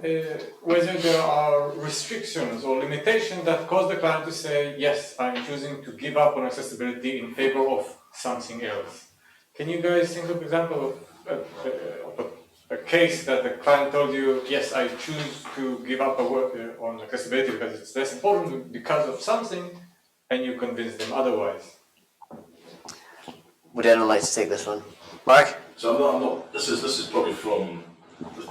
whether there are restrictions or limitations that cause the client to say, yes, I'm choosing to give up on accessibility in favor of something else. Can you guys think of an example of a case that the client told you, yes, I choose to give up on accessibility because it's less important because of something, and you convince them otherwise? Would anyone like to take this one? Mark? So I'm not. This is probably from.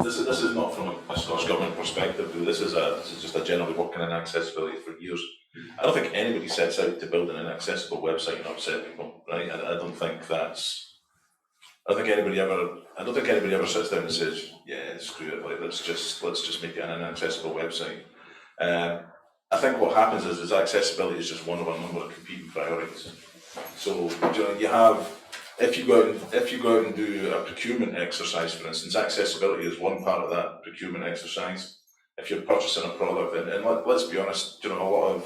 This is not from a Scottish Government perspective. This is just a generally working in accessibility for years. I don't think anybody sets out to build an inaccessible website and upset people, right? I don't think that's. I don't think anybody ever sits down and says, "Yeah, screw it. Like, let's just make it an inaccessible website." I think what happens is accessibility is just one of a number of competing priorities. So you have, if you go out and do a procurement exercise, for instance, accessibility is one part of that procurement exercise. If you're purchasing a product, and let's be honest, a lot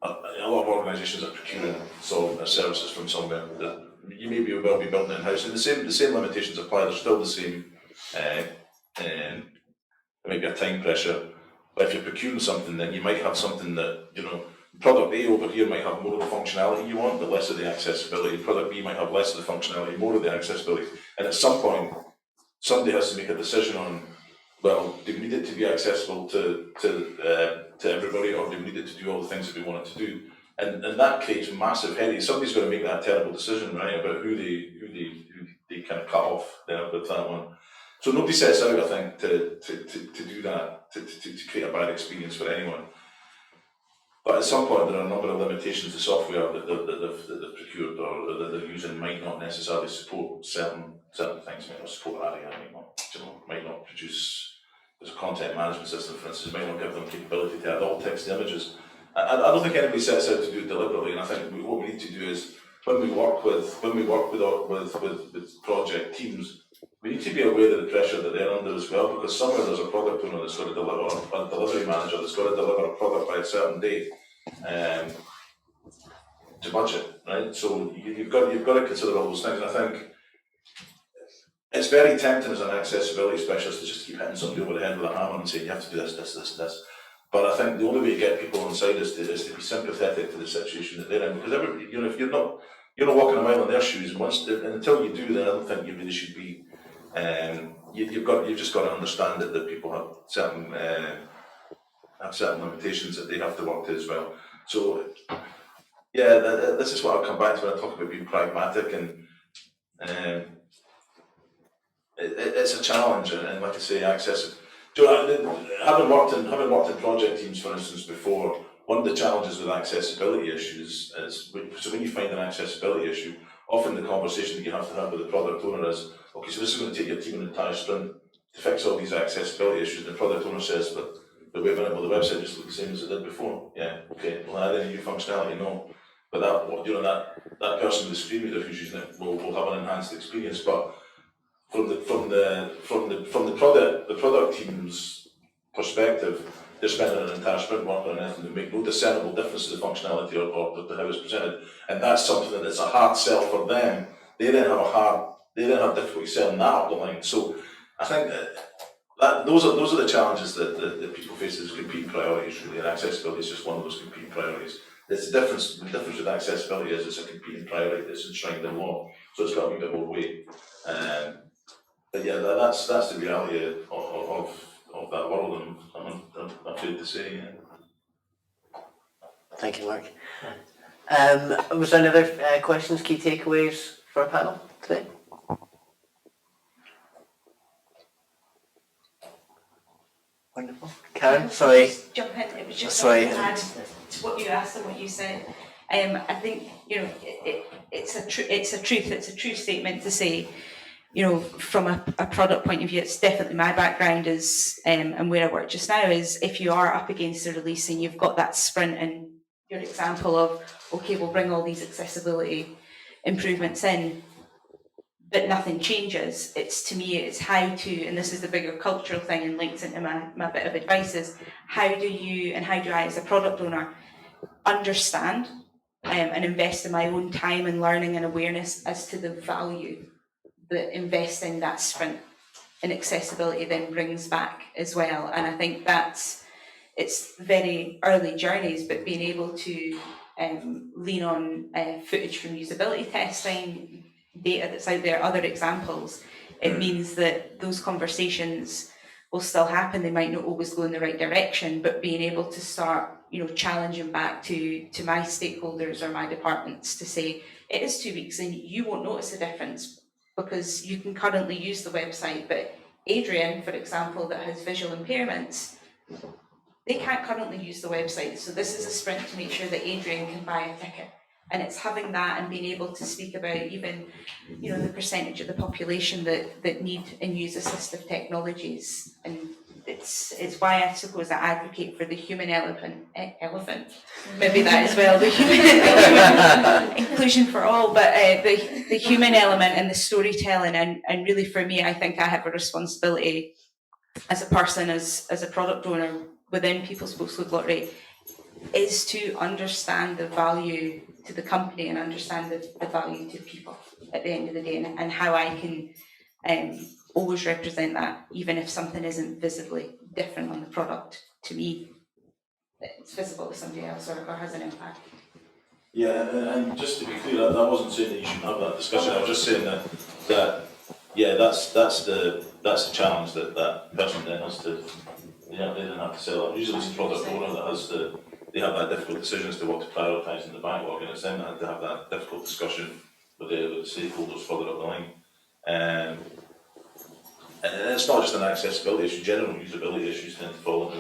of organisations are procuring services from somewhere that you may well be building in-house, and the same limitations apply. There's still the same. There may be a time pressure, but if you're procuring something, then you might have something that product A over here might have more of the functionality you want, but less of the accessibility. Product B might have less of the functionality, more of the accessibility. And at some point, somebody has to make a decision on, well, do we need it to be accessible to everybody, or do we need it to do all the things that we want it to do? And that creates massive headaches. Somebody's got to make that terrible decision, right, about who they kind of cut off there with that one. So nobody sets out, I think, to do that, to create a bad experience for anyone. But at some point, there are a number of limitations to software that they've procured or that they're using might not necessarily support certain things. Might not support ARIA, might not produce, as a content management system, for instance, might not give them capability to add alt text images. I don't think anybody sets out to do it deliberately, and I think what we need to do is when we work with project teams, we need to be aware of the pressure that they're under as well, because somewhere there's a product owner that's got to deliver, a delivery manager that's got to deliver a product by a certain date to budget, right? So you've got to consider all those things, and I think it's very tempting as an accessibility specialist to just keep hitting somebody over the head with a hammer and saying you have to do this, this, this, this. But I think the only way to get people inside is to be sympathetic to the situation that they're in, because everybody, if you're not walking a mile in their shoes, until you do that, I don't think you really should be. You've just got to understand that people have certain limitations that they have to work to as well. So yeah, this is what I'll come back to when I talk about being pragmatic, and it's a challenge, and like I say, access. Having worked in project teams, for instance, before, one of the challenges with accessibility issues is, so when you find an accessibility issue, often the conversation that you have to have with the product owner is, okay, so this is going to take your team an entire sprint to fix all these accessibility issues. And the product owner says, but wait a minute, well, the website just looks the same as it did before. Yeah, okay, well, add any new functionality, no. But that person with the screen reader who's using it will have an enhanced experience. But from the product team's perspective, they're spending an entire sprint working on anything to make no discernible difference to the functionality or to how it's presented, and that's something that is a hard sell for them. They then have difficulty selling that up the line. So I think that those are the challenges that people face as competing priorities, really, and accessibility is just one of those competing priorities. It's the difference with accessibility is it's a competing priority that's enshrined in law, so it's got a bit more weight. But yeah, that's the reality of that world, and I'm afraid to say. Yeah. Thank you, Mark. Was there any other questions, key takeaways for our panel today? Wonderful. Karen, sorry. Just jump in. It was just Sorry. to add to what you asked and what you said. I think it's a true statement to say. From a product point of view, it's definitely my background is, and where I work just now is, if you are up against a release and you've got that sprint, and your example of, okay, we'll bring all these accessibility improvements in, but nothing changes. To me, it's how to, and this is the bigger cultural thing and links into my bit of advice, is how do I as a product owner understand and invest in my own time and learning and awareness as to the value that investing that sprint in accessibility then brings back as well. And I think it's very early journeys, but being able to lean on footage from usability testing, data that's out there, other examples, it means that those conversations will still happen. They might not always go in the right direction, but being able to start, challenging back to my stakeholders or my departments to say, it is 2 weeks and you won't notice a difference, because you can currently use the website, but Adrian, for example, that has visual impairments, they can't currently use the website. So this is a sprint to make sure that Adrian can buy a ticket. And it's having that and being able to speak about even, the percentage of the population that need and use assistive technologies. And it's why I suppose I advocate for the human elephant, maybe that as well, the human element, inclusion for all, but the human element and the storytelling, and really for me, I think I have a responsibility as a person, as a product owner within People's Postcode Lottery, is to understand the value to the company and understand the value to people at the end of the day, and how I can always represent that, even if something isn't visibly different on the product to me, it's visible to somebody else or has an impact. Yeah, and just to be clear, I wasn't saying that you shouldn't have that discussion. I was just saying that that's the challenge that person then has to. They don't have to sell it. Usually it's the product owner that has to. They have that difficult decision as to what to prioritise in the backlog, and it's them that have to have that difficult discussion with the stakeholders further up the line. And it's not just an accessibility issue. General usability issues tend to fall into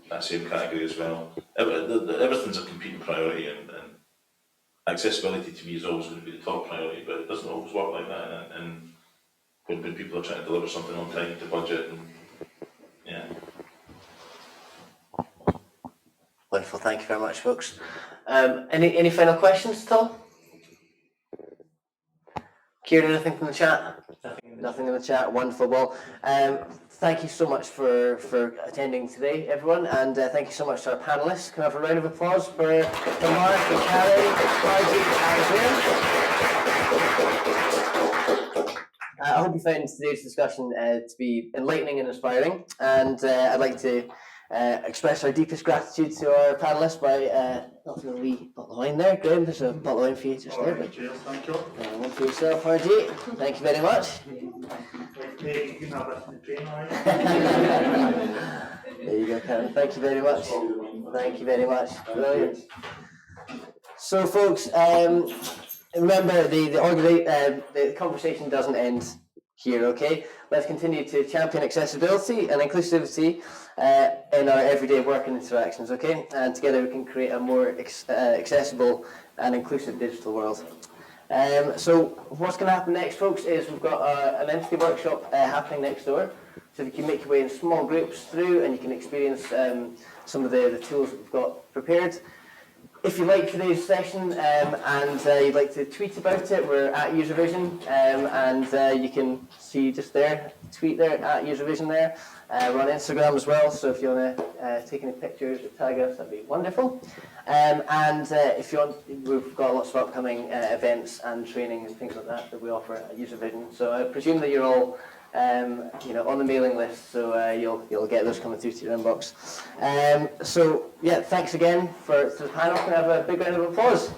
that same category as well. Everything's a competing priority, and accessibility to me is always going to be the top priority, but it doesn't always work like that. And when people are trying to deliver something on time to budget, and yeah. Wonderful, thank you very much, folks. Any final questions at all? Kieran, anything from the chat? Nothing in the chat. Wonderful. Well, thank you so much for attending today, everyone, and thank you so much to our panelists. Can I have a round of applause for Mark and Carrie, Margie, and Graham? I hope you found today's discussion to be enlightening and inspiring, and I'd like to express our deepest gratitude to our panelists by offering a wee bottle of wine there. Graham, there's a bottle of wine for you just there. But, Cheers, thank you. one for yourself, RG. Thank you very much. You can have this in the train, alright? There you go, Karen. Thank you very much. Thank you very much. Brilliant. So, folks, remember the conversation doesn't end here. Okay, let's continue to champion accessibility and inclusivity in our everyday work and interactions. Okay, and together we can create a more accessible and inclusive digital world. So what's going to happen next, folks, is we've got an empathy workshop happening next door. So you can make your way in small groups through and you can experience some of the tools that we've got prepared. If you like today's session and you'd like to tweet about it, we're at Uservision and you can see just there, tweet there at Uservision there. We're on Instagram as well, so if you want to take any pictures or tag us, that'd be wonderful. And if you want, we've got lots of upcoming events and training and things like that we offer at Uservision. So I presume that you're all on the mailing list, so you'll get those coming through to your inbox. So yeah, thanks again to the panel. Can I have a big round of applause?